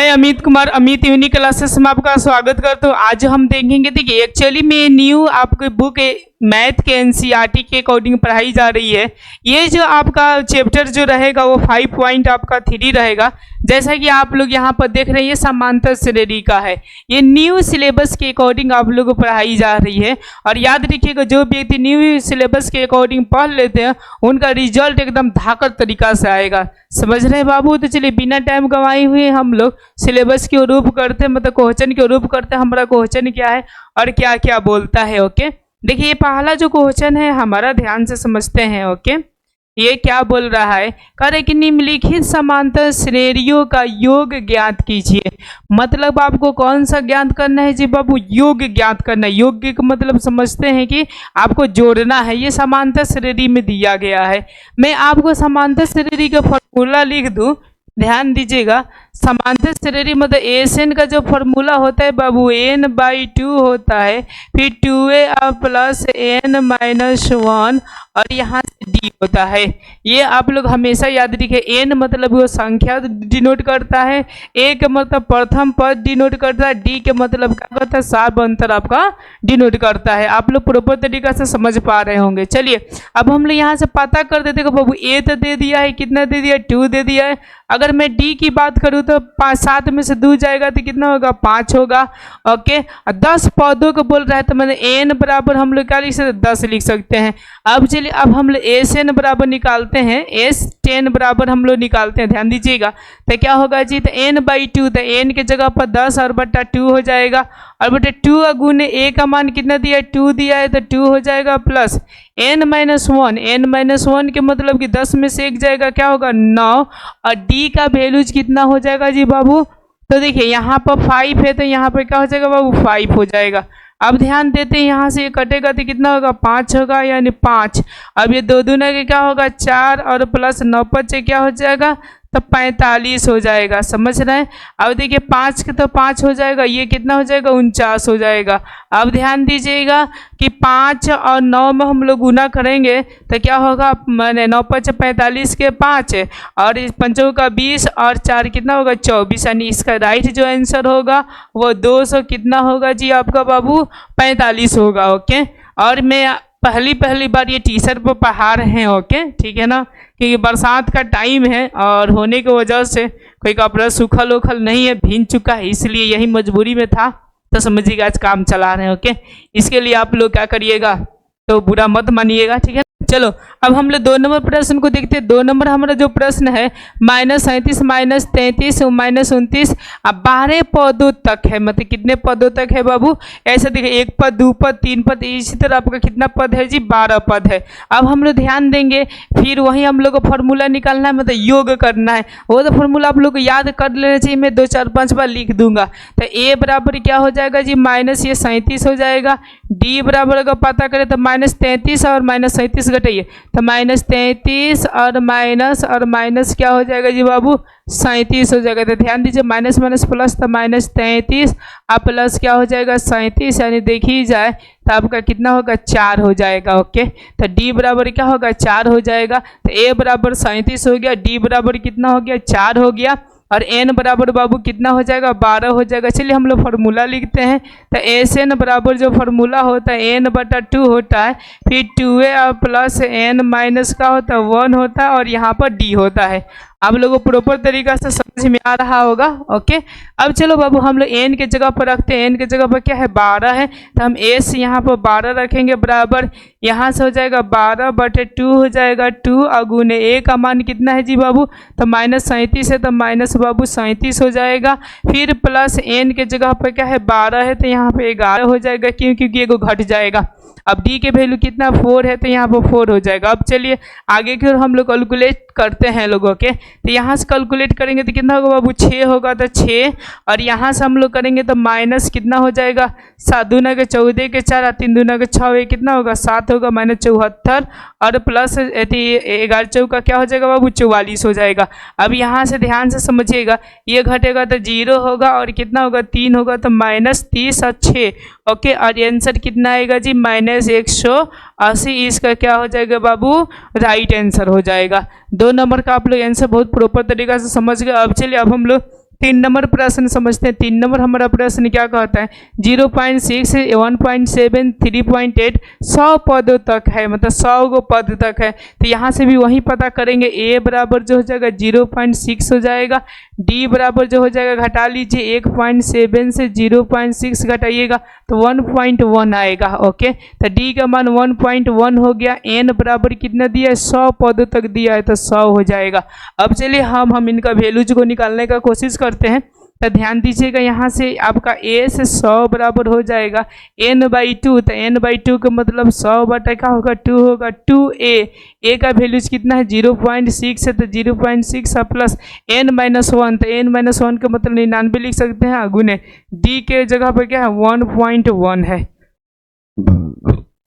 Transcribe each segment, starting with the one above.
मैं Amit Kumar Amit unique classes में आपका स्वागत करता हूँ। आज हम देखेंगे, देखिए एक्चुअली में न्यू आपकी बुक मैथ के एनसीईआरटी के अकॉर्डिंग पढ़ाई जा रही है। ये जो आपका चैप्टर जो रहेगा वो 5 पॉइंट आपका 3 रहेगा। जैसा कि आप लोग यहाँ पर देख रहे हैं, ये समांतर श्रेणी का है। ये न्यू सिलेबस के अकॉर्डिंग आप लोगों को पढ़ाई जा रही है। और याद रखिएगा, जो व्यक्ति न्यू सिलेबस के अकॉर्डिंग पढ़ लेते हैं उनका रिजल्ट एकदम धाकड़ तरीका से आएगा। समझ रहे हैं बाबू? तो चलिए बिना टाइम गंवाए हुए हम लोग सिलेबस के रूप करते हैं, मतलब क्वेश्चन के रूप करते हैं। हमारा क्वेश्चन क्या है और क्या क्या बोलता है। ओके, देखिए ये पहला जो क्वेश्चन है हमारा, ध्यान से समझते हैं। ओके, ये क्या बोल रहा है? कह रहे कि निम्नलिखित समांतर श्रेणियों का योग ज्ञात कीजिए। मतलब आपको कौन सा ज्ञात करना है जी बाबू? योग ज्ञात करना है। योग का मतलब समझते हैं कि आपको जोड़ना है। ये समांतर श्रेणी में दिया गया है। मैं आपको समांतर श्रेणी का फॉर्मूला लिख दूं, ध्यान दीजिएगा। समांतर श्रेणी मतलब एस एन का जो फॉर्मूला होता है बाबू, n/2 होता है, फिर 2a प्लस n-1 और यहाँ से d होता है। ये आप लोग हमेशा याद रखिए। n मतलब वो संख्या डिनोट करता है, a का मतलब प्रथम पद डिनोट करता है, d के मतलब क्या करता है? सार अंतर आपका डिनोट करता है। आप लोग प्रॉपर तरीका से समझ पा रहे होंगे। चलिए अब हम लोग यहाँ से पता कर देते हैं बाबू। a तो दे दिया है, कितना दे दिया है? 2 दे दिया है। अगर मैं d की बात करूँ तो 7 में से 2 जाएगा तो कितना होगा? 5 होगा। ओके, 10 पदों को बोल रहा है तो मैंने n बराबर हम लोग क्या लिख सकते हैं? 10 लिख सकते हैं। अब चलिए अब हम लोग एस एन बराबर निकालते हैं। S10 बराबर हम लोग निकालते हैं, ध्यान दीजिएगा। तो क्या होगा जी? तो n/2, तो n के जगह पर 10 और बटा 2 हो जाएगा। और बटा 2 गुने a का मान कितना दिया है? 2 दिया है, तो 2 हो जाएगा प्लस n-1। n-1 के मतलब कि 10 में से 1 जाएगा, क्या होगा? 9। और d का वैल्यूज कितना हो जाएगा जी बाबू? तो देखिए यहाँ पर 5 है, तो यहाँ पर क्या हो जाएगा बाबू? 5 हो जाएगा। अब ध्यान देते हैं, यहाँ से ये कटेगा तो कितना होगा? 5 होगा, यानी 5। अब ये 2 दूना के क्या होगा? 4 और प्लस 9 से क्या हो जाएगा? तो 45 हो जाएगा। समझ रहे हैं? अब देखिए 5 के तो 5 हो जाएगा, ये कितना हो जाएगा? 49 हो जाएगा। अब ध्यान दीजिएगा कि 5 और 9 में हम लोग गुना करेंगे तो क्या होगा? मैंने 9×5 45 के 5 और 5 का 20 और 4 कितना होगा? 24। यानी इसका राइट जो आंसर होगा वो 200 कितना होगा जी आपका बाबू? 45 होगा। ओके, और मैं पहली बार ये टी-शर्ट पर पढ़ा रहे हैं। ओके, ठीक है ना, क्योंकि बरसात का टाइम है और होने की वजह से कोई कपड़ा सूखल उखल नहीं है, भीग चुका है, इसलिए यही मजबूरी में था। तो समझिएगा आज काम चला रहे हैं। ओके, इसके लिए आप लोग क्या करिएगा, तो बुरा मत मानिएगा, ठीक है। चलो अब हम लोग 2 नंबर प्रश्न को देखते हैं। 2 नंबर हमारा जो प्रश्न है -37 -33 -29 अब 12 पदों तक है। मतलब कितने पदों तक है बाबू? ऐसे देखिए 1 पद 2 पद 3 पद, इसी तरह आपका कितना पद है जी? 12 पद है। अब हम लोग ध्यान देंगे, फिर वही हम लोग को फॉर्मूला निकालना है, मतलब योग करना है। वो तो फॉर्मूला आप लोग को याद कर लेना चाहिए, मैं 2 4 5 बार लिख दूंगा। तो a बराबर क्या हो जाएगा जी? -37 हो जाएगा। d बराबर अगर पता करें तो -33 और -37 घटाइए तो -33 और माइनस क्या हो जाएगा जी बाबू? 37 हो जाएगा। तो ध्यान दीजिए, माइनस माइनस प्लस, तो -33 और प्लस क्या हो जाएगा? 37। यानी देखी जाए तो आपका कितना होगा? 4 हो जाएगा। ओके, तो d बराबर क्या होगा? 4 हो जाएगा। तो a बराबर 37 हो गया, d बराबर कितना हो गया? 4 हो गया, और n बराबर बाबू कितना हो जाएगा? 12 हो जाएगा। चलिए हम लोग फार्मूला लिखते हैं। तो एस एन बराबर जो फार्मूला होता है n/2 होता है, फिर 2a प्लस n- का होता है 1 होता है, और यहाँ पर d होता है। आप लोगों को प्रॉपर तरीका से समझ में आ रहा होगा। ओके, अब चलो बाबू हम लोग n के जगह पर रखते हैं। n के जगह पर क्या है? 12 है, तो हम s यहाँ पर 12 रखेंगे बराबर, यहाँ से हो जाएगा 12/2 हो जाएगा 2 और गुने a का मान कितना है जी बाबू? तो -37 है, तो माइनस बाबू 37 हो जाएगा। फिर प्लस n के जगह पर क्या है? 12 है, तो यहाँ पे 11 हो जाएगा, क्यों? क्योंकि एगो घट जाएगा। अब d के वैल्यू कितना? 4 है, तो यहाँ पर 4 हो जाएगा। अब चलिए आगे की ओर हम लोग कैलकुलेट करते हैं लोगों के। तो यहाँ से कैलकुलेट करेंगे तो कितना होगा बाबू? 6 होगा, तो 6, और यहाँ से हम लोग करेंगे तो माइनस कितना हो जाएगा? 7 दूना के 14 के 4 और 3 दूना के 6, कितना होगा? 7 होगा, -74 और प्लस 11 चौका क्या हो जाएगा बाबू? 44 हो जाएगा। अब यहाँ से ध्यान से समझिएगा, ये घटेगा तो 0 होगा, और कितना होगा? 3 होगा, तो -30 और 6। ओके, और आंसर कितना आएगा जी? -180। इसका क्या हो जाएगा बाबू? राइट आंसर हो जाएगा। 2 नंबर का आप लोग आंसर बहुत प्रॉपर तरीका से समझ गए। अब चलिए अब हम लोग 3 नंबर प्रश्न समझते हैं। 3 नंबर हमारा प्रश्न क्या कहता है, 0.6, 1.7, 3.8 100 पदों तक है, मतलब 100 गो पद तक है। तो यहाँ से भी वही पता करेंगे। ए बराबर जो हो जाएगा 0.6 हो जाएगा, डी बराबर जो हो जाएगा, घटा लीजिए 1.7 से 0.6 घटाइएगा तो 1.1 आएगा। ओके, तो डी का मान 1.1 हो गया। एन बराबर कितना दिया है, 100 पदों तक दिया है तो 100 हो जाएगा। अब चलिए हम इनका वैल्यूज को निकालने का कोशिश करते हैं। तो ध्यान दीजिएगा, यहाँ से आपका ए से 100 बराबर हो जाएगा n/2। तो n/2 का मतलब 100 बटा क्या होगा, 2 होगा। 2a, ए का वैल्यूज कितना है 0.6 है, तो 0.6 प्लस n-1, तो n-1 का मतलब 99 लिख सकते हैं, गुने डी के जगह पर क्या है 1.1 है।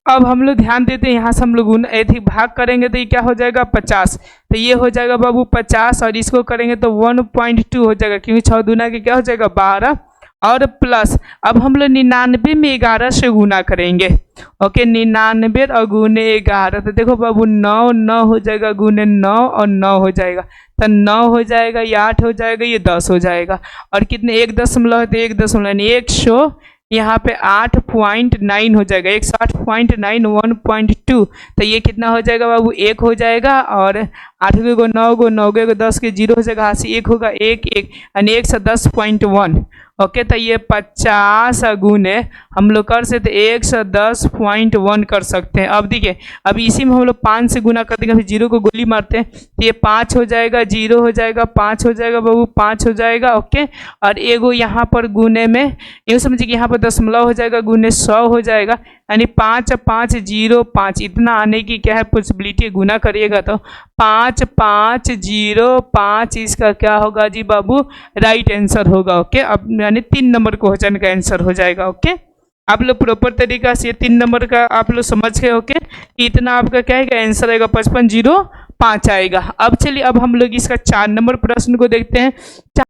अब हम लोग ध्यान देते हैं, यहाँ से हम लोग भाग करेंगे तो ये क्या हो जाएगा 50। तो ये हो जाएगा बाबू 50 और इसको करेंगे तो 1.2 हो जाएगा, क्योंकि 6 दूना के क्या हो जाएगा 12 और प्लस। अब हम लोग 99 में 11 से गुना करेंगे। ओके, 99 और गुने 11, तो देखो बाबू 9 9 हो जाएगा, गुने 9 और 9 हो जाएगा, तो 9 हो जाएगा, ये 8 हो जाएगा, ये 10 हो जाएगा। और कितने 1 दशमलव है तो 1 दशमलव 100, यहाँ पे 8.9 हो जाएगा, 108.9 1.2, तो ये कितना हो जाएगा बाबू 1 हो जाएगा। और 8 को 9 को 9 को 10 के 0 हो जाएगा, हाँ से 1 होगा, 1 1 यानी 110.1। ओके, तो ये 50 गुने हम लोग कर सकते 110.1 कर सकते हैं। अब देखिए, अब इसी में हम लोग 5 से गुना कर देंगे, फिर 0 को गोली मारते हैं तो ये 5 हो जाएगा, 0 हो जाएगा, 5 हो जाएगा बाबू, 5 हो जाएगा। ओके, और एगो यहाँ पर गुने में यूँ समझिए कि यहाँ पर दशमलव हो जाएगा, गुने 100 हो जाएगा, यानी 5 5 0 5 इतना आने की क्या है पॉसिबिलिटी, गुना करिएगा तो 5 5 0 5 इसका क्या होगा जी बाबू, राइट आंसर होगा। ओके, अब यानी 3 नंबर क्वेश्चन का आंसर हो जाएगा। ओके, आप लोग प्रॉपर तरीका से 3 नंबर का आप लोग समझ गए। ओके, इतना आपका क्या है आंसर आएगा 5505 आएगा। अब चलिए, अब हम लोग इसका 4 नंबर प्रश्न को देखते हैं।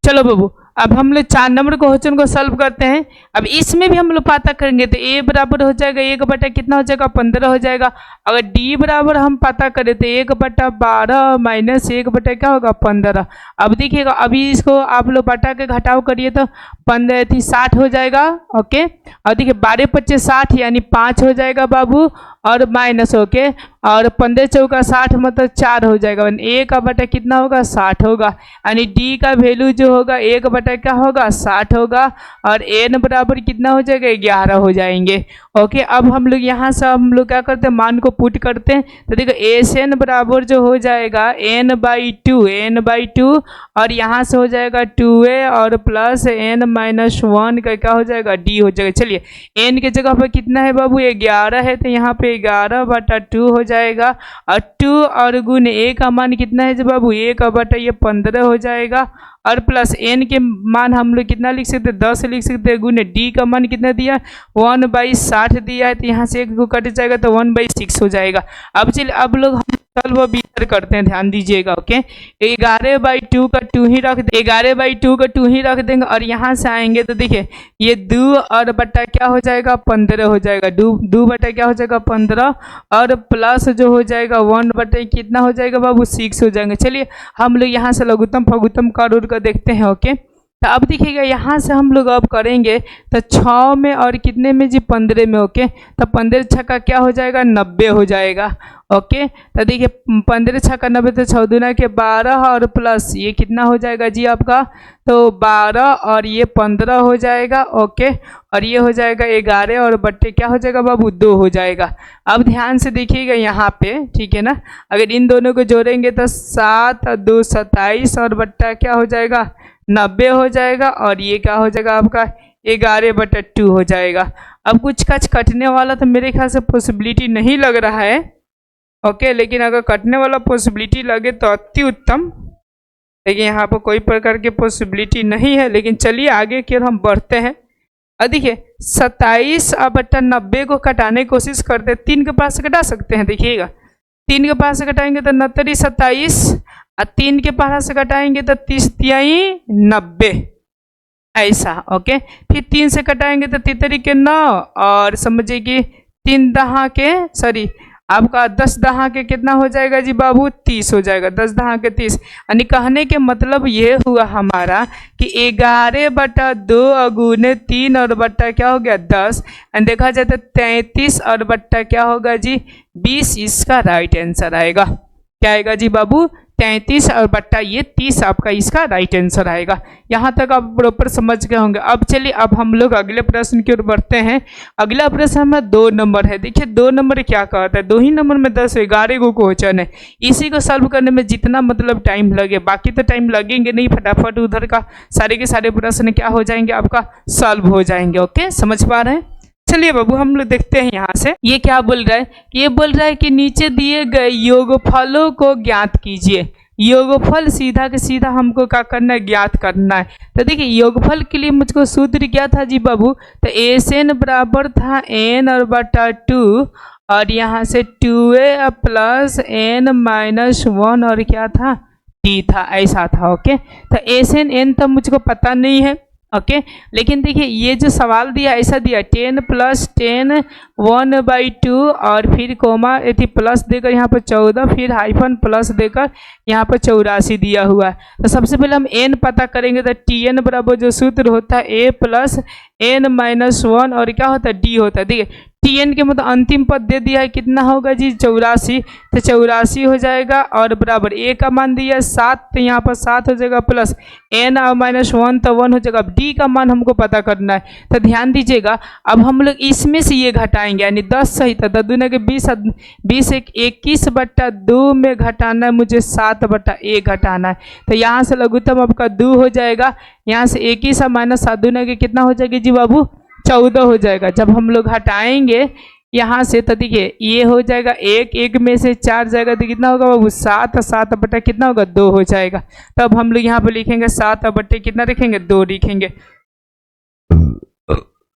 चलो बाबू, अब हम लोग 4 नंबर क्वेश्चन को सॉल्व करते हैं। अब इसमें भी हम लोग पता करेंगे तो ए बराबर हो जाएगा 1 बटा कितना हो जाएगा 15 हो जाएगा। अगर डी बराबर हम पता करें तो 1 बटा 12 माइनस 1 बटा क्या होगा 15। अब देखिएगा, अभी इसको आप लोग बटा के घटाव करिए तो 15 थी 60 हो जाएगा। ओके, और देखिए 12 25 60 यानी 5 हो जाएगा बाबू, और माइनस ओके, और 15 चौका 60 मतलब 4 हो जाएगा। ए का बटा कितना होगा 60 होगा, यानी डी का वैल्यू जो होगा 1 बटा क्या होगा 60 होगा, और एन बराबर कितना हो जाएगा 11 हो जाएंगे। ओके, अब हम लोग यहाँ से हम लोग क्या करते हैं, मान को पुट करते हैं तो देखो एस एन बराबर जो हो जाएगा n/2 और यहाँ से हो जाएगा 2a और प्लस n-1 का क्या हो जाएगा डी हो जाएगा। चलिए, n के जगह पर कितना है बाबू 11 है, तो यहाँ पे 11 बटा 2 हो जाएगा, और 2 और गुण a का मान कितना है जो बाबू 1 बटा ये 15 हो जाएगा, और प्लस n के मान हम लोग कितना लिख सकते हैं 10 लिख सकते हैं, गुने d का मान कितना दिया 1/60 दिया है, तो यहाँ से 1 को कट जाएगा तो 1/6 हो जाएगा। अब चलिए, अब लोग हम सॉल्व बियर करते हैं, ध्यान दीजिएगा। ओके, 11/2 का 2 ही रख देंगे, 11/2 का 2 ही रख देंगे, और यहाँ से आएंगे तो देखिए ये 2 और बटा क्या हो जाएगा 15 हो जाएगा, 2 बटा क्या हो जाएगा 15, और प्लस जो हो जाएगा 1 बटे कितना हो जाएगा बाबू 6 हो जाएंगे। चलिए, हम लोग यहाँ से लघुत्तम फघुत्तम कर उड़ कर देखते हैं। ओके, तो अब देखिएगा यहाँ से हम लोग अब करेंगे तो 6 में और कितने में जी 15 में। ओके, तो 15 छक्का क्या हो जाएगा 90 हो जाएगा। ओके, तो देखिए 15 छक्का 90, तो 6 दूना के 12 और प्लस ये कितना हो जाएगा जी आपका, तो 12 और ये 15 हो जाएगा। ओके, और ये हो जाएगा 11 और बट्टे क्या हो जाएगा बाबू 2 हो जाएगा। अब ध्यान से देखिएगा यहाँ पे, ठीक है ना, अगर इन दोनों को जोड़ेंगे तो 7 और 2 27 और बट्टा क्या हो जाएगा 90 हो जाएगा, और ये क्या हो जाएगा आपका 11/2 हो जाएगा। अब कुछ कटने वाला तो मेरे ख्याल से पॉसिबिलिटी नहीं लग रहा है। ओके, लेकिन अगर कटने वाला पॉसिबिलिटी लगे तो अति उत्तम, लेकिन यहाँ पर कोई प्रकार की पॉसिबिलिटी नहीं है। लेकिन चलिए आगे की ओर हम बढ़ते हैं। और देखिए 27/90 को कटाने की कोशिश करते हैं, 3 के पास से कटा सकते हैं। देखिएगा 3 के पास से कटाएंगे तो 69 27, और 3 के पास से कटाएंगे तो 30 3 90 ऐसा। ओके, फिर 3 से कटाएंगे तो 3 के 9, और समझिए कि 3 दहा के आपका 10 दहा के कितना हो जाएगा जी बाबू 30 हो जाएगा, 10 दहा के 30। यानी कहने के मतलब ये हुआ हमारा कि 11/2 अगुने 3 और बट्टा क्या हो गया 10। एंड देखा जाए तो 33 और बट्टा क्या होगा जी 20, इसका राइट आंसर आएगा। क्या आएगा जी बाबू 33 और बट्टा ये 30 आपका इसका राइट आंसर आएगा। यहाँ तक आप प्रॉपर समझ गए होंगे। अब चलिए अब हम लोग अगले प्रश्न की ओर बढ़ते हैं। अगला प्रश्न हमें 2 नंबर है। देखिए 2 नंबर क्या कहता है, 2 ही नंबर में 10 11 को क्वेश्चन है। इसी को सॉल्व करने में जितना मतलब टाइम लगे, बाकी तो टाइम लगेंगे नहीं, फटाफट उधर का सारे के सारे प्रश्न क्या हो जाएंगे आपका सॉल्व हो जाएंगे। ओके, समझ पा रहे हैं। चलिए बाबू हम लोग देखते हैं यहाँ से ये क्या बोल रहा है। ये बोल रहा है कि नीचे दिए गए योगफलों को ज्ञात कीजिए। योगफल सीधा के सीधा हमको क्या करना है, ज्ञात करना है। तो देखिए योगफल के लिए मुझको सूत्र क्या था जी बाबू, तो एन बराबर था n और बटा 2 और यहाँ से 2a प्लस n माइनस 1 और क्या था t था, ऐसा था। ओके, तो एन एन तो मुझको पता नहीं है। ओके, लेकिन देखिए ये जो सवाल दिया ऐसा दिया 10 + 10 1/2 और फिर कोमा यदि प्लस देकर यहाँ पर 14 फिर हाइफन प्लस देकर यहाँ पर 84 दिया हुआ है। तो सबसे पहले हम n पता करेंगे तो tn बराबर जो सूत्र होता है a + n - 1 और क्या होता है d होता है। देखिए tn के मतलब अंतिम पद दे दिया है, कितना होगा जी 84, तो 84 हो जाएगा और बराबर a का मान दिया 7, तो यहाँ पर 7 हो जाएगा प्लस n - 1 तो 1 हो जाएगा। अब d का मान हमको पता करना है, तो ध्यान दीजिएगा अब हम लोग इसमें से ये घटाएंगे, यानी 10 सही था 10 दूने के 20, 20 एक 21/2 में घटाना है मुझे 7/1 घटाना है। तो यहाँ से लघुत्तम आपका 2 हो जाएगा, यहाँ से 21 - 7 दूने के कितना हो जाएगा जी बाबू 14 हो जाएगा। जब हम लोग हटाएंगे यहाँ से तो देखिए ये हो जाएगा 1 में से 4 जाएगा तो कितना होगा बाबू 7, 7 बटा कितना होगा 2 हो जाएगा। तब हम लोग यहाँ पे लिखेंगे 7 बटे कितना लिखेंगे 2 लिखेंगे।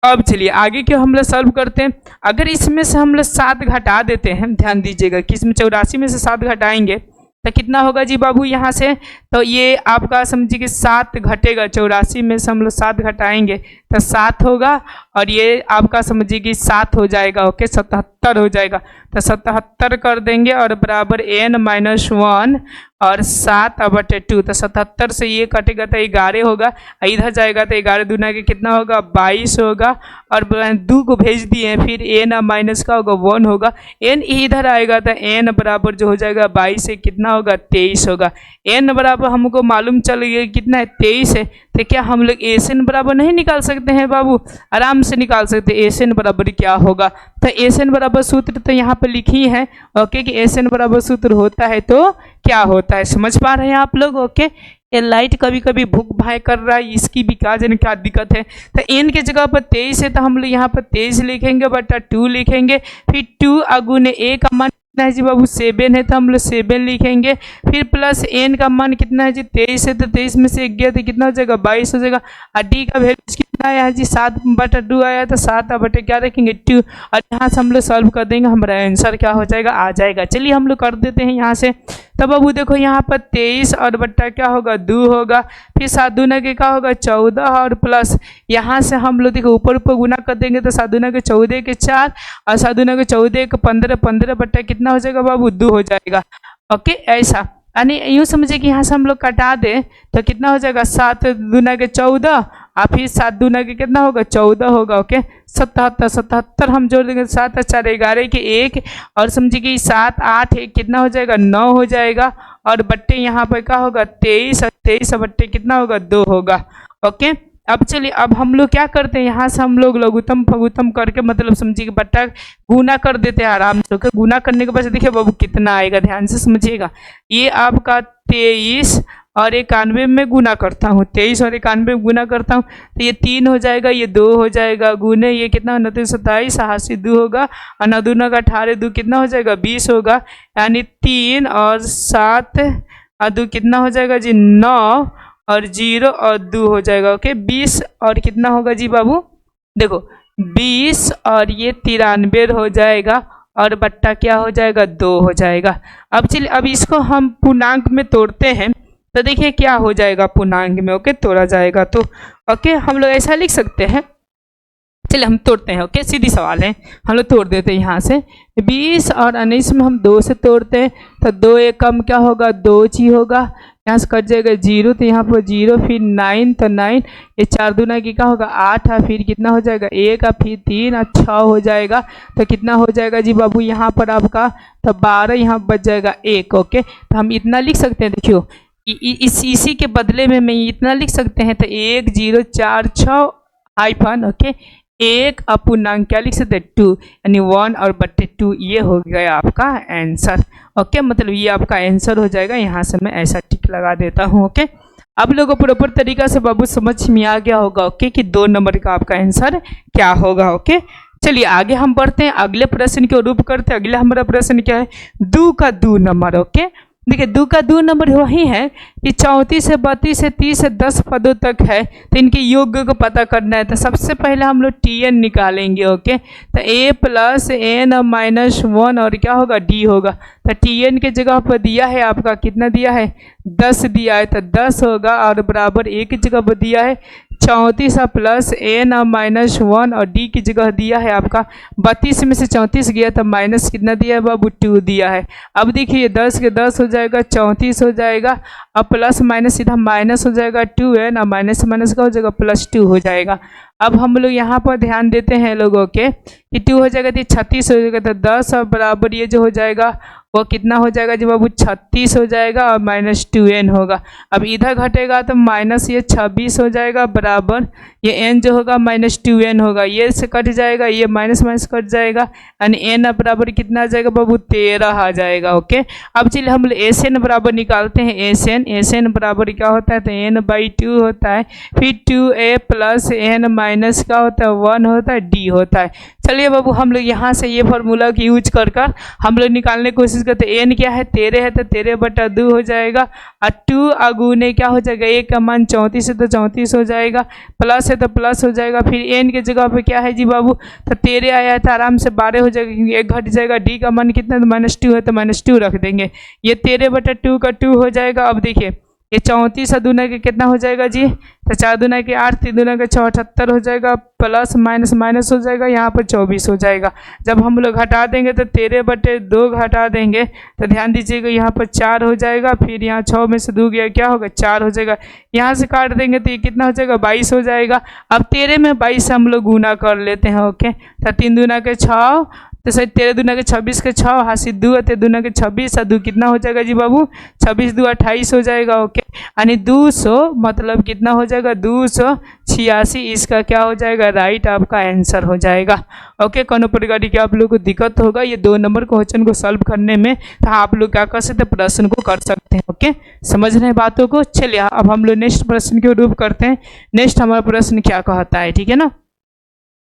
अब चलिए आगे क्यों हम लोग सॉल्व करते हैं। अगर इसमें से हम लोग 7 घटा देते हैं, ध्यान दीजिएगा कि इसमें 84 में से 7 घटाएंगे तो कितना होगा जी बाबू यहाँ से, तो ये आपका समझिए कि 7 घटेगा, 84 में से हम लोग 7 घटाएंगे तो 7 होगा और ये आपका समझिए कि 7 हो जाएगा। ओके, 77 हो जाएगा। तो 77 कर देंगे और बराबर n - 1 और 7/2, तो 77 से ये कटेगा तो 11 होगा, इधर जाएगा तो 11 दूना के कितना होगा 22 होगा और 2 को भेज दिए फिर n माइनस का होगा 1 होगा, n इधर आएगा तो n बराबर जो हो जाएगा 22 से कितना होगा 23 होगा। n बराबर हमको मालूम चल गया कितना है 23 है, तो क्या हम लोग एन बराबर नहीं निकाल सकते हैं बाबू, आराम से निकाल सकते हैं। एन बराबर क्या होगा, तो एन बराबर सूत्र तो यहाँ पे लिखी है। ओके, कि एन बराबर सूत्र होता है तो क्या होता है, समझ पा रहे हैं आप लोग। ओके, ये लाइट कभी कभी भूख भाई कर रहा है, इसकी भी क्या जाने क्या दिक्कत है। तो n के जगह पर 23 है तो हम लोग यहाँ पर 23 लिखेंगे बटा 2 लिखेंगे, फिर 2 अगुने a का मान कितना है जी बाबू 7 है तो हम लोग 7 लिखेंगे, फिर प्लस n का मान कितना है जी 23 है तो 23 में से 1 गया तो कितना हो जाएगा 22 हो जाएगा। और d का वैल्यू कितना आया जी 7/2 आया तो 7 बटे क्या रखेंगे 2 और यहाँ से हम लोग सॉल्व कर देंगे, हमारा आंसर क्या हो जाएगा आ जाएगा। चलिए हम लोग कर देते हैं यहाँ से। तब बाबू देखो यहाँ पर 23 और बट्टा क्या होगा 2 होगा, फिर 7 दूना के क्या होगा 14 और प्लस यहाँ से हम लोग देखो ऊपर ऊपर गुना कर देंगे तो 7 दूना के 14 के 4 और 7 दूना के 14 के 15, 15 बट्टा कितना हो जाएगा बाबू 2 हो जाएगा। ओके, ऐसा यानी यूँ समझे कि यहाँ से हम लोग कटा दें तो कितना हो जाएगा 7 दूना के 14 और फिर 7 दूना के कितना होगा 14 होगा। ओके, 77, 77 हम जोड़ देंगे 7 4 11 के 1 और समझिए कि 7 8 1 कितना हो जाएगा 9 हो जाएगा और बट्टे यहाँ पर क्या होगा 23 और 23 बट्टे कितना होगा 2 होगा। ओके, अब चलिए अब हम लोग क्या करते हैं यहाँ से हम लोग लघुत्तम फघुत्तम करके मतलब समझिए कि बट्टा गुना कर देते हैं आराम से। ओके, गुना करने के बाद देखिए बाबू कितना आएगा, ध्यान से समझिएगा। ये आपका 23 और 91 में गुना करता हूँ, 23 और 91 में गुना करता हूँ तो ये 3 हो जाएगा, ये 2 हो जाएगा, गुने ये कितना 29 27 88 2 होगा और 9 दूना का 18 2 कितना हो जाएगा 20 होगा, यानी 3 और 7 और 2 कितना हो जाएगा जी 9 और 0 और 2 हो जाएगा। ओके, 20 और कितना होगा जी बाबू देखो 20 और ये 93 हो जाएगा और बट्टा क्या हो जाएगा 2 हो जाएगा। अब चलिए अब इसको हम पूर्णांक में तोड़ते हैं तो देखिए क्या हो जाएगा पूर्णांक में। ओके, तोड़ा जाएगा तो ओके हम लोग ऐसा लिख सकते हैं चलिए हम तोड़ते हैं। ओके, सीधी सवाल है, हम लोग तोड़ देते हैं यहाँ से। 20 और 19 में हम 2 से तोड़ते हैं तो 2 एक कम क्या होगा, 2 ही होगा। यहाँ से कट जाएगा 0 तो यहाँ पर 0, फिर 9 तो 9, ये 4 दूना की क्या होगा 8 है, फिर कितना हो जाएगा 1 है, फिर 3 और 6 हो जाएगा। तो कितना हो जाएगा जी बाबू यहाँ पर आपका, तो 12 यहाँ बच जाएगा 1। ओके, तो हम इतना लिख सकते हैं, देखियो इसी के बदले में मैं इतना लिख सकते हैं, तो 1 0 4 6 हाइफन ओके 1 अपूर्णांक क्या लिख सकते हैं 2, यानी 1 और बट्टे 2, ये हो गया आपका आंसर। ओके, मतलब ये आपका आंसर हो जाएगा। यहाँ से मैं ऐसा टिक लगा देता हूँ। ओके, अब लोगों को प्रॉपर तरीका से बाबू समझ में आ गया होगा। ओके, कि 2 नंबर का आपका आंसर क्या होगा। ओके, चलिए आगे हम बढ़ते हैं, अगले प्रश्न के रूप करते हैं। अगला हमारा प्रश्न क्या है, 2 का 2 नंबर। ओके, देखिए 2 का 2 नंबर वही है कि 34 से 32 से 30 से 10 पदों तक है, तो इनके योग को पता करना है। तो सबसे पहले हम लोग Tn निकालेंगे। ओके, तो a प्लस n माइनस 1 और क्या होगा d होगा। तो Tn के जगह पर दिया है आपका कितना दिया है 10 दिया है, तो 10 होगा, और बराबर a की जगह पर दिया है 34 प्लस n माइनस 1 और d की जगह दिया है आपका 32 में से 34 गया तो माइनस कितना दिया है बाबू 2 दिया है। अब देखिए 10 के 10 हो जाएगा 34 हो जाएगा, अब प्लस माइनस सीधा माइनस हो जाएगा 2n और माइनस माइनस का हो जाएगा +2 हो जाएगा। अब हम लोग यहाँ पर ध्यान देते हैं लोगों के कि 2 हो जाएगा तो 36 हो जाएगा, तो 10 और बराबर ये जो हो जाएगा वो कितना हो जाएगा जी बाबू 36 हो जाएगा और -2n होगा। अब इधर घटेगा तो माइनस ये 26 हो जाएगा, बराबर ये n जो होगा -2n होगा, ये से कट जाएगा, ये माइनस माइनस कट जाएगा, यानी n बराबर कितना आ जाएगा बाबू 13 आ जाएगा। ओके, अब चलिए हम Sn बराबर निकालते हैं। Sn बराबर क्या होता है, तो n/2 होता है, फिर 2a प्लस n माइनस क्या होता है 1 होता है, d होता है। चलिए बाबू हम लोग यहाँ से ये फार्मूला की यूज कर हम लोग निकालने की कोशिश करते हैं। n क्या है 13 है, तो 13/2 हो जाएगा, और 2 अगुने क्या हो जाएगा, a का मान 34 है तो 34 हो जाएगा, प्लस है तो प्लस हो जाएगा, फिर n के जगह पे क्या है जी बाबू, तो 13 आया है तो आराम से 12 हो जाएगा, क्योंकि 1 घट जाएगा। d का मान कितना, तो -2 है तो -2 रख देंगे, ये 13/2 का 2 हो जाएगा। अब देखिए ये 34 दूना के कितना हो जाएगा जी, तो 4 दूना के 8, 3 दूना के 6, 78 हो जाएगा, प्लस माइनस माइनस हो जाएगा, यहाँ पर 24 हो जाएगा। जब हम लोग घटा देंगे तो 13/2 घटा देंगे तो ध्यान दीजिएगा यहाँ पर 4 हो जाएगा, फिर यहाँ 6 में से 2 गया क्या होगा 4 हो जाएगा, यहाँ से काट देंगे तो ये कितना हो जाएगा 22 हो जाएगा। अब 13 में 22 हम लोग गुना कर लेते हैं। ओके, तो 3 दूना के 6, तो सर 13 दूना के 26 के 6, हासिल 2 है, 13 दूना के 26 और 2 कितना हो जाएगा जी बाबू 26 2 28 हो जाएगा। ओके, यानी 200 मतलब कितना हो जाएगा 286, इसका क्या हो जाएगा राइट आपका आंसर हो जाएगा। ओके, कोनो प्रकार की आप लोग को दिक्कत होगा ये 2 नंबर क्वेश्चन को सॉल्व करने में, तो आप लोग क्या कर सकते हैं प्रश्न को कर सकते हैं। ओके, समझ रहे हैं बातों को। चलिए अब हम लोग नेक्स्ट प्रश्न के रूप करते हैं। नेक्स्ट हमारा प्रश्न क्या कहता है, ठीक है ना,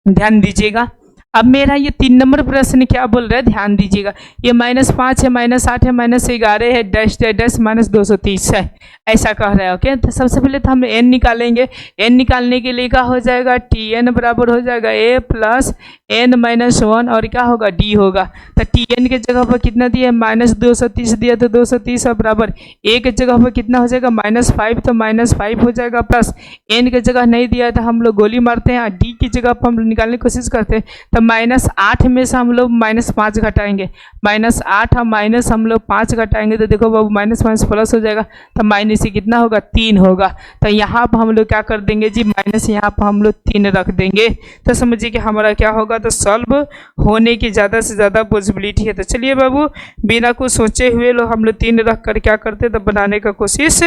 ध्यान दीजिएगा। अब मेरा ये 3 नंबर प्रश्न क्या बोल रहा है, ध्यान दीजिएगा। ये -5 है, -8 है, -11 है, डैश -230 है, ऐसा कह रहा है। ओके, तो सबसे पहले तो हम n निकालेंगे। n निकालने के लिए क्या हो जाएगा, Tn बराबर हो जाएगा a प्लस n माइनस 1 और क्या होगा d होगा। तो Tn के जगह पर कितना दिया -230 दिया, तो 230 बराबर a के जगह पर कितना हो जाएगा -5, तो -5 हो जाएगा, प्लस n के जगह नहीं दिया तो हम लोग गोली मारते हैं, d की जगह पर हम लोग निकालने की कोशिश करते हैं। तो -8 में से हम लोग -5 घटाएंगे, -8 और माइनस हम लोग 5 घटाएंगे, तो देखो बाबू माइनस माइनस प्लस हो जाएगा, तो माइनस से कितना होगा 3 होगा। तो यहाँ पर हम लोग क्या कर देंगे जी, माइनस यहाँ पर हम लोग 3 रख देंगे। तो समझिए कि हमारा क्या होगा, तो सॉल्व होने की ज़्यादा से ज़्यादा पॉसिबिलिटी है। तो चलिए बाबू बिना कुछ सोचे हुए लोग हम लोग 3 रख कर क्या करते हैं, तो बनाने का कोशिश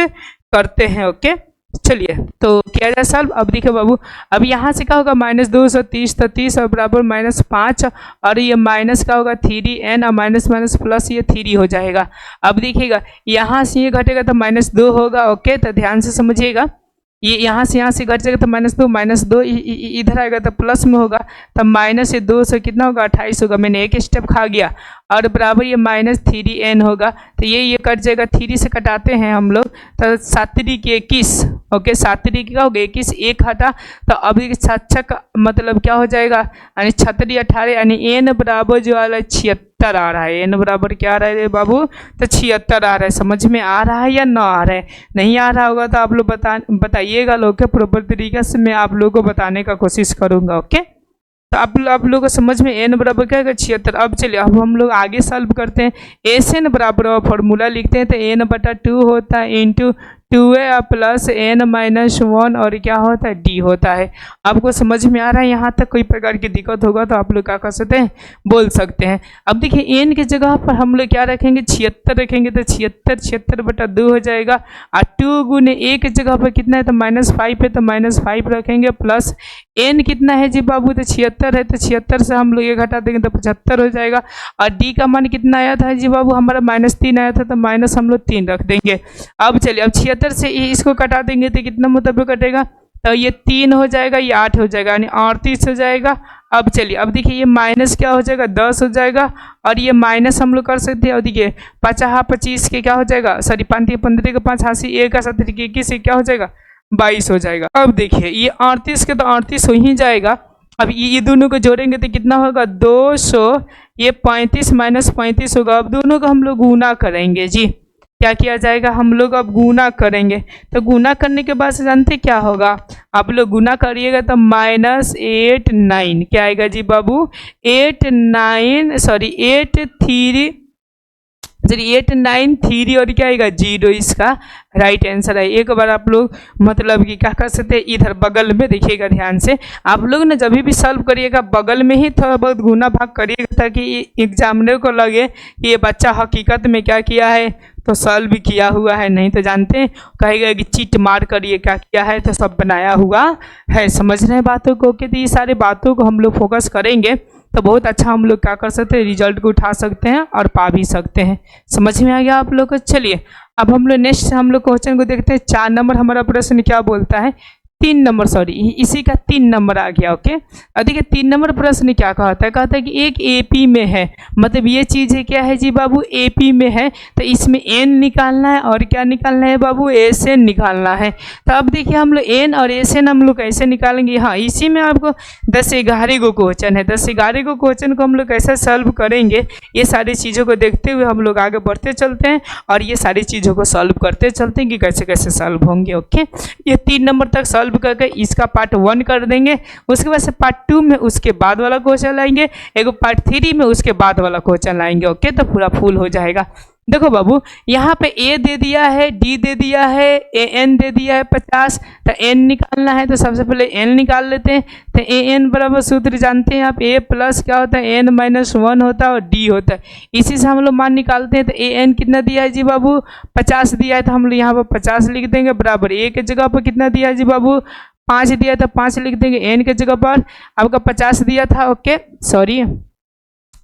करते हैं। ओके, चलिए तो किया जाए सॉल्व। अब देखिए बाबू, अब यहाँ से क्या होगा -230, तो 30 और बराबर -5 और ये माइनस का होगा 3n और माइनस माइनस प्लस ये 3 हो जाएगा। अब देखिएगा यहाँ से ये घटेगा तो -2 होगा। ओके, तो ध्यान से समझिएगा, ये यहाँ से घट जाएगा तो -2 इधर आएगा तो प्लस में होगा, तो -2 से कितना होगा 28 होगा। मैंने एक स्टेप खा गया, और बराबर ये -3n होगा, तो ये कट जाएगा, 3 से कटाते हैं हम लोग, तो 7 के 21। ओके, 7 क्या होगा 21, 1 हटा, तो अभी 7 का मतलब क्या हो जाएगा, यानी 36 18, यानी n बराबर जो आ रहा है 76 आ रहा है। n बराबर क्या आ रहा है बाबू, तो 76 आ रहा है। समझ में आ रहा है या ना आ रहा है, नहीं आ रहा होगा तो आप लोग बताइएगा लोग के प्रॉपर तरीके से मैं आप लोगों को बताने का कोशिश करूँगा। ओके, तो आप लोगों को समझ में n बराबर क्या है 76। अब चलिए अब हम लोग आगे सॉल्व करते हैं। एस एन बराबर फॉर्मूला लिखते हैं तो n/2 होता है इंटू 2a प्लस n-1 और क्या होता है d होता है। आपको समझ में आ रहा है? यहाँ तक कोई प्रकार की दिक्कत होगा तो आप लोग क्या कर सकते हैं, बोल सकते हैं। अब देखिए n की जगह पर हम लोग क्या रखेंगे, 76 रखेंगे तो 76/2 हो जाएगा। और 2 गुने a की जगह पर कितना है तो -5 है तो -5 रखेंगे प्लस n कितना है जी बाबू, तो 76 है तो 76 से हम लोग ये घटा देंगे तो 75 हो जाएगा। और d का मान कितना आया था जी बाबू, हमारा -3 आया था तो माइनस हम लोग 3 रख देंगे। अब चलिए अब 76 से इसको कटा देंगे तो कितना मतलब कटेगा, तो ये 3 हो जाएगा, ये 8 हो जाएगा, यानी 38 हो जाएगा। अब चलिए अब देखिए ये माइनस क्या हो जाएगा 10 हो जाएगा और ये माइनस हम लोग कर सकते हैं। और देखिए 50 के क्या हो जाएगा, सॉरी 15 का 5 हासी 1 का 7 21 से क्या हो जाएगा 22 हो जाएगा। अब देखिए ये 38 के तो 38 हो ही जाएगा। अब ये दोनों को जोड़ेंगे तो कितना होगा 200, ये 35 माइनस 35 होगा। अब दोनों को हम लोग गुना करेंगे जी, क्या किया जाएगा, हम लोग अब गुना करेंगे। तो गुना करने के बाद से जानते क्या होगा, आप लोग गुना करिएगा तो -8 क्या आएगा जी बाबू, 8 9 3 और क्या आएगा 0, इसका राइट आंसर है। एक बार आप लोग मतलब कि क्या कर सकते हैं, इधर बगल में देखिएगा ध्यान से। आप लोग ने जब भी सॉल्व करिएगा बगल में ही थोड़ा बहुत गुना भाग करिएगा ताकि एग्जामिनर को लगे कि ये बच्चा हकीकत में क्या किया है, तो सॉल्व भी किया हुआ है। नहीं तो जानते हैं कहेगा कि चीट मार कर ये क्या किया है, तो सब बनाया हुआ है। समझ रहे हैं बातों को? कि तो ये सारे बातों को हम लोग फोकस करेंगे तो बहुत अच्छा हम लोग क्या कर सकते हैं, रिजल्ट को उठा सकते हैं और पा भी सकते हैं। समझ में आ गया आप लोग को? चलिए अब हम लोग नेक्स्ट हम लोग क्वेश्चन को देखते हैं। 4 नंबर हमारा प्रश्न क्या बोलता है, 3 नंबर सॉरी इसी का 3 नंबर आ गया। ओके अब देखिए 3 नंबर प्रश्न क्या कहता है, कहता है कि एक एपी में है, मतलब ये चीज़ है क्या है जी बाबू, एपी में है, तो इसमें एन निकालना है और क्या निकालना है बाबू, एस एन निकालना है। तो अब देखिए हम लोग एन और एस एन हम लोग कैसे निकालेंगे, हाँ इसी में आपको 10-11 को क्वेश्चन है। 10-11 को क्वेश्चन को हम लोग कैसे सॉल्व करेंगे, ये सारी चीज़ों को देखते हुए हम लोग आगे बढ़ते चलते हैं और ये सारी चीज़ों को सॉल्व करते चलते हैं कि कैसे कैसे सॉल्व होंगे। ओके ये 3 नंबर तक सॉल्व करके इसका पार्ट 1 कर देंगे, उसके बाद से पार्ट 2 में उसके बाद वाला क्वेश्चन लाएंगे, एक पार्ट 3 में उसके बाद वाला क्वेश्चन लाएंगे। ओके तो पूरा फुल हो जाएगा। देखो बाबू यहाँ पे ए दे दिया है, डी दे दिया है, ए एन दे दिया है 50, तो एन निकालना है तो सबसे पहले एन निकाल लेते हैं। तो ए एन बराबर सूत्र जानते हैं आप, ए प्लस क्या होता है n-1 होता है और डी होता है, इसी से हम लोग मान निकालते हैं। तो ए एन कितना दिया है जी बाबू 50 दिया है, तो हम लोग यहाँ पर 50 लिख देंगे बराबर ए के जगह पर कितना दिया है जी बाबू 5 दिया था, 5 लिख देंगे एन के जगह पर, आपका 50 दिया था। ओके सॉरी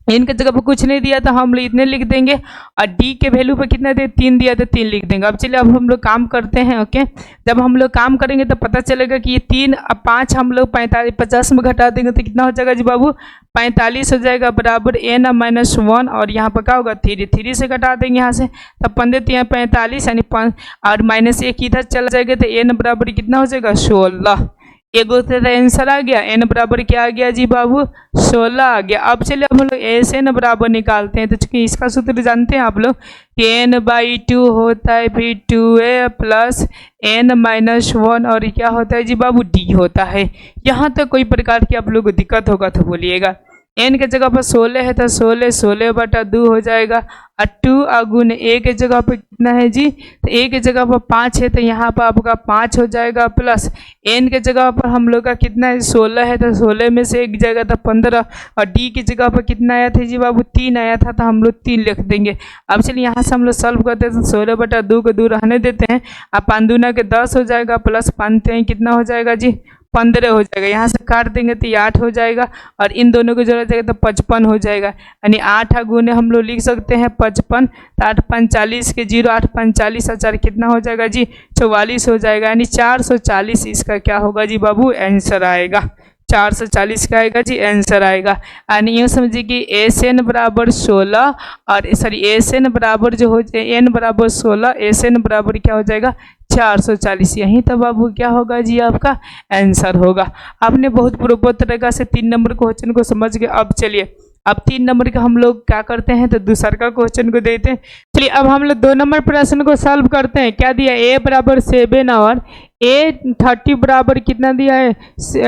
एन के जगह पर कुछ नहीं दिया था, हम लोग इतने लिख देंगे। और डी के वैल्यू पर कितना दे 3 दिया था, 3 लिख देंगे। अब चलिए अब हम लोग काम करते हैं। ओके जब हम लोग काम करेंगे तो पता चलेगा कि ये 3 और 5 हम लोग 50 में घटा देंगे तो कितना हो जाएगा जी बाबू 45 हो जाएगा बराबर n-1 और यहाँ पर क्या होगा 3 से घटा देंगे यहाँ से, तब 15 45 यानी 5 और -1 इधर चला जाएगा तो n बराबर कितना हो जाएगा 16। एक आंसर आ गया, n बराबर क्या आ गया जी बाबू 16 आ गया। अब चलिए हम लोग एस एन बराबर निकालते हैं। तो चूंकि इसका सूत्र जानते हैं आप लोग कि n/2 होता है फिर 2a प्लस n-1 और क्या होता है जी बाबू d होता है। यहाँ तक कोई प्रकार की आप लोग को दिक्कत होगा तो बोलिएगा। n के जगह पर 16 है तो 16/2 हो जाएगा और 2 गुण a के जगह पर कितना है जी, तो a के जगह पर 5 है तो यहाँ पर आपका 5 हो जाएगा प्लस n के जगह पर हम लोग का कितना है 16 है तो 16 में से एक जगह था 15 और d की जगह पर कितना आया था जी बाबू 3 आया था तो हम लोग 3 लिख देंगे। अब चलिए यहाँ से हम लोग सॉल्व करते हैं तो 16/2 को दूर रहने देते हैं, अब 5 दूना के 10 हो जाएगा प्लस 5 कितना हो जाएगा जी 15 हो जाएगा। यहाँ से काट देंगे तो ये 8 हो जाएगा और इन दोनों को जोड़ा जाएगा तो 55 हो जाएगा, यानी 8 गुने हम लोग लिख सकते हैं 55, तो 8 45 के 0 8 45 और 4 कितना हो जाएगा जी 44 हो जाएगा, यानी 440 इसका क्या होगा जी बाबू आंसर आएगा। 440 का आएगा जी आंसर आएगा। यानी यूँ समझिए कि एस एन बराबर 16 और सॉरी एस एन बराबर जो हो एन बराबर 16, एस एन बराबर क्या हो जाएगा 440। यहीं तब बाबू क्या होगा जी आपका आंसर होगा। आपने बहुत प्रॉपर तरीका से 3 नंबर क्वेश्चन को समझ गए। अब चलिए अब 3 नंबर का हम लोग क्या करते हैं तो दूसरा का क्वेश्चन को देते हैं। चलिए अब हम लोग 2 नंबर प्रश्न को सॉल्व करते हैं। क्या दिया a बराबर 7 और a 30 बराबर कितना दिया है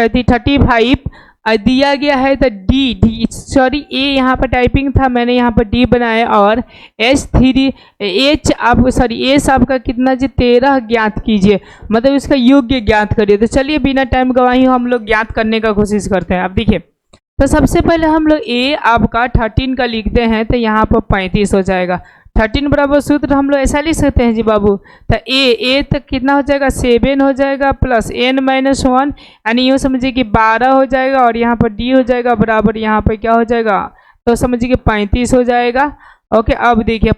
35 दिया गया है तो डी सॉरी ए यहाँ पर टाइपिंग था, मैंने यहाँ पर डी बनाया, और एच आप सॉरी एस आपका कितना जी 13 ज्ञात कीजिए, मतलब इसका योग्य ज्ञात करिए। तो चलिए बिना टाइम गवाही हम लोग ज्ञात करने का कोशिश करते हैं। अब देखिए, तो सबसे पहले हम लोग ए आपका 13 का लिखते हैं, तो यहाँ पर 35 हो जाएगा। 13 बराबर सूत्र हम लोग ऐसा लिख सकते हैं जी बाबू, तो ए तक कितना हो जाएगा 7 हो जाएगा प्लस n-1, यानी यूँ समझिए कि 12 हो जाएगा, और यहाँ पर डी हो जाएगा बराबर यहाँ पर क्या हो जाएगा, तो समझिए कि 35 हो जाएगा। ओके, अब देखिए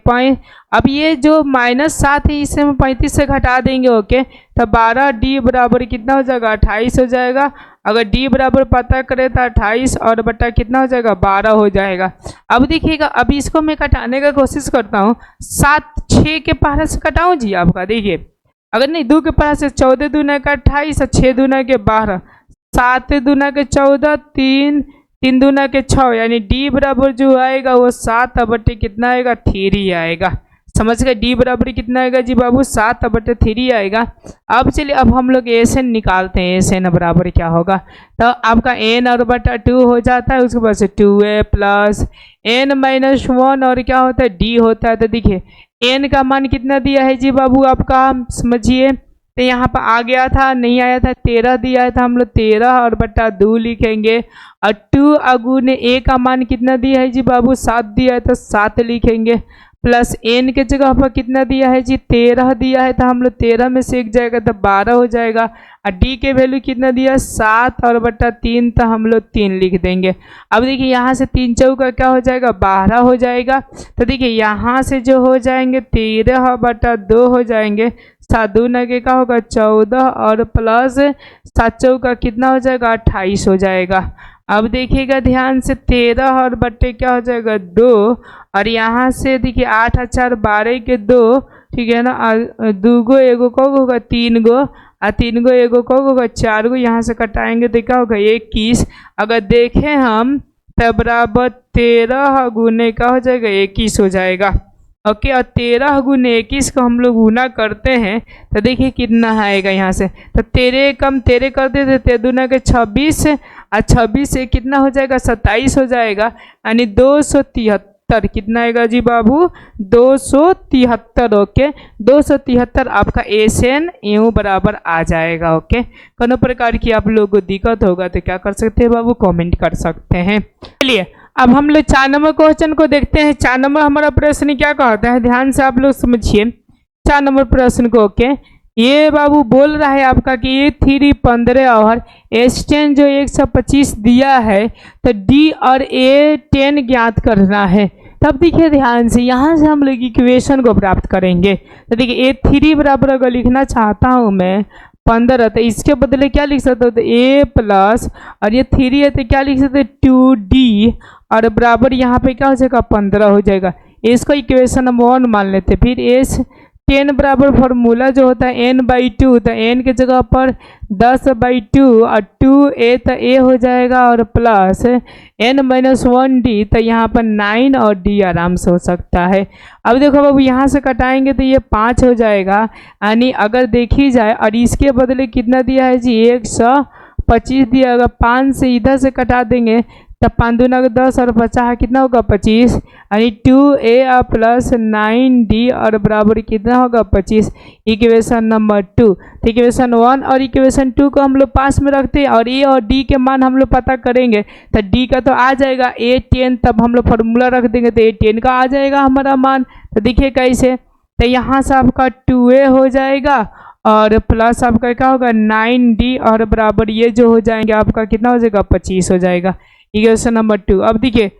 अब ये जो -7 है इसे हम 35 से घटा देंगे। ओके, तो 12 डी बराबर कितना हो जाएगा 28 हो जाएगा। अगर डी बराबर पता करें तो 28 और बटा कितना हो जाएगा 12 हो जाएगा। अब देखिएगा, अब इसको मैं घटाने का कोशिश करता हूँ। 7 6 के पहाड़ा से घटाऊँ जी आपका, देखिए अगर नहीं 2 के पहाड़ा से 14 दूना का 28 और 6 दूना के 12, 7 दूना के 14, 3 दूना के 6, यानी डी बराबर जो आएगा वो 7 बटे कितना आएगा 3 आएगा। समझ गए, डी बराबर कितना आएगा जी बाबू 7 बटे 3 आएगा। अब चलिए अब हम लोग एस एन निकालते हैं। एस एन बराबर क्या होगा, तो आपका एन और बटा 2 हो जाता है, उसके बाद से 2a प्लस n-1 और क्या होता है डी होता है। तो देखिए एन का मान कितना दिया है जी बाबू आपका, समझिए, तो यहाँ पर आ गया था, नहीं आया था 13 दिया था, हम लोग 13 और बटा 2 लिखेंगे, और 2 अगुण ए का मान कितना दिया है जी बाबू 7 दिया है, तो 7 लिखेंगे, प्लस एन के जगह पर कितना दिया है जी 13 दिया है, तो हम लोग 13 में से एक जाएगा तो 12 हो जाएगा, और डी के वैल्यू कितना दिया 7 और बटा 3, तो हम लोग 3 लिख देंगे। अब देखिए यहाँ से 3 चौका क्या हो जाएगा 12 हो जाएगा। तो देखिए यहाँ से जो हो जाएंगे 13 बटा 2 हो जाएंगे, 7 दूना के क्या होगा 14 और प्लस 7 चौका कितना हो जाएगा 28 हो जाएगा। अब देखिएगा ध्यान से 13 और बट्टे क्या हो जाएगा 2, और यहाँ से देखिए 8 और 4 12 के 2, ठीक है ना, 2 गो एगो को होगा 3 गो, और 3 गो एगो को होगा 4 गो, यहाँ से कटाएंगे तो क्या होगा 21। अगर देखें हम तब बराबर 13 गुने का हो जाएगा 21 हो जाएगा। ओके, और 13 गुने 21 को हम लोग गुना करते हैं तो देखिए कितना आएगा यहाँ से, तो 13 कम 13 कर देते, 13 दूना के 26, और 26 से कितना हो जाएगा 27 हो जाएगा, यानी 273 कितना आएगा जी बाबू 273। ओके, 273 आपका एसएन यू बराबर आ जाएगा। ओके, कोनो प्रकार की आप लोगों को दिक्कत होगा तो क्या कर सकते हैं बाबू, कमेंट कर सकते हैं। चलिए अब हम लोग 4 नंबर क्वेश्चन को देखते हैं। 4 नंबर हमारा प्रश्न क्या कहता है, ध्यान से आप लोग समझिए 4 नंबर प्रश्न को। ओके, ये बाबू बोल रहा है आपका कि ये 3 15 और S10 जो 125 दिया है, तो डी और A10 ज्ञात करना है। तब देखिए ध्यान से, यहाँ से हम लोग इक्वेशन को प्राप्त करेंगे। तो देखिए A3 बराबर अगर लिखना चाहता हूँ मैं 15, तो इसके बदले क्या लिख सकते हो, तो A प्लस, और ये 3 है तो क्या लिख सकते 2D, और बराबर यहाँ पे क्या हो जाएगा 15 हो जाएगा। इसको इक्वेशन नंबर 1 मान लेते। फिर S10 बराबर फॉर्मूला जो होता है n/2, तो n के जगह पर 10/2 और 2a, तो a हो जाएगा, और प्लस n-1d, तो यहाँ पर 9 और d आराम से हो सकता है। अब देखो बाबू यहाँ से कटाएंगे तो ये 5 हो जाएगा, यानी अगर देखी जाए, और इसके बदले कितना दिया है जी 125 दिया, अगर 5 से इधर से कटा देंगे तब 5 दूना 10 और 50 कितना होगा 25, यानी 2a प्लस 9d और बराबर कितना होगा 25। इक्वेशन नंबर 2, तो इक्वेशन 1 और इक्वेशन 2 को हम लोग पास में रखते हैं, और a और d के मान हम लोग पता करेंगे। तो d का तो आ जाएगा A10, तब हम लोग फॉर्मूला रख देंगे तो A10 का आ जाएगा हमारा मान। तो देखिए कैसे, तो यहाँ से आपका 2a हो जाएगा, और प्लस आपका क्या होगा 9d, और बराबर ये जो हो जाएंगे आपका कितना हो जाएगा 25 हो जाएगा। Equation number 2। अब देखिए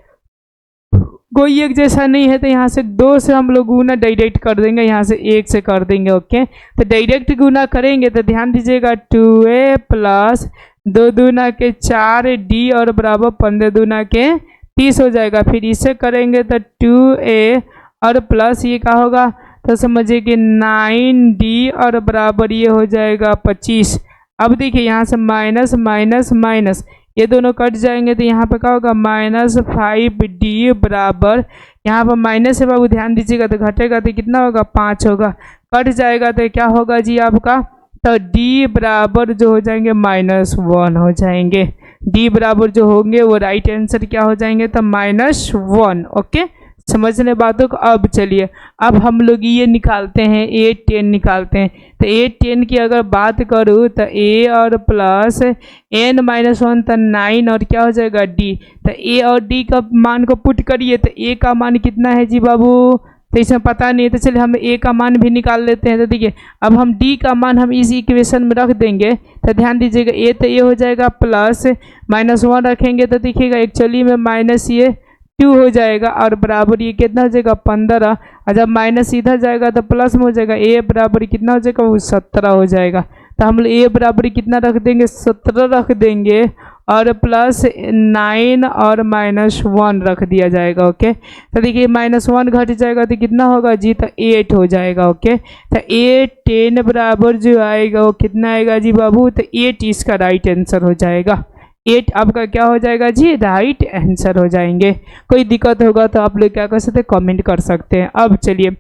कोई एक जैसा नहीं है, तो यहाँ से 2 से हम लोग गुना डायरेक्ट कर देंगे, यहाँ से 1 से कर देंगे। ओके, तो डायरेक्ट गुना करेंगे तो ध्यान दीजिएगा 2a प्लस 2 दूना के 4d और बराबर 15 दूना के 30 हो जाएगा। फिर इसे करेंगे तो 2a और प्लस ये क्या होगा, तो समझिए कि 9d और बराबर ये हो जाएगा 25। अब देखिए यहाँ से माइनस माइनस माइनस ये दोनों कट जाएंगे, तो यहाँ पर क्या होगा -5d बराबर, यहाँ पर माइनस है बाबू ध्यान दीजिएगा, तो घटेगा तो कितना होगा 5 होगा, कट जाएगा तो क्या होगा जी आपका, तो d बराबर जो हो जाएंगे -1 हो जाएंगे। डी बराबर जो होंगे वो राइट आंसर क्या हो जाएंगे, तो -1। ओके, समझने बातों को। अब चलिए, अब हम लोग ये निकालते हैं, A10 निकालते हैं। तो A10 की अगर बात करूँ तो A और प्लस n-1 तो 9 और क्या हो जाएगा D। तो A और D का मान को पुट करिए तो A का मान कितना है जी बाबू, तो इसमें पता नहीं है, तो चलिए हम A का मान भी निकाल लेते हैं। तो देखिए अब हम D का मान हम इस इक्वेशन में रख देंगे। तो ध्यान दीजिएगा, A तो ये हो जाएगा प्लस -1 रखेंगे तो देखिएगा एक्चुअली में माइनस ये 2 हो जाएगा और बराबर ये कितना हो जाएगा 15। और जब माइनस इधर जाएगा तो प्लस में हो जाएगा, A बराबर कितना हो जाएगा, वो 17 हो जाएगा। तो हम लोग A बराबर कितना रख देंगे, 17 रख देंगे और प्लस 9 और -1 रख दिया जाएगा। ओके, तो देखिए -1 घट जाएगा तो कितना होगा जी, तो 8 हो जाएगा। ओके, तो A10 बराबर जो आएगा वो कितना आएगा जी बाबू, तो 8 इसका राइट आंसर हो जाएगा। 8 आपका क्या हो जाएगा जी, राइट आंसर हो जाएंगे। कोई दिक्कत होगा तो आप लोग क्या कर सकते हैं, कमेंट कर सकते हैं। अब चलिए,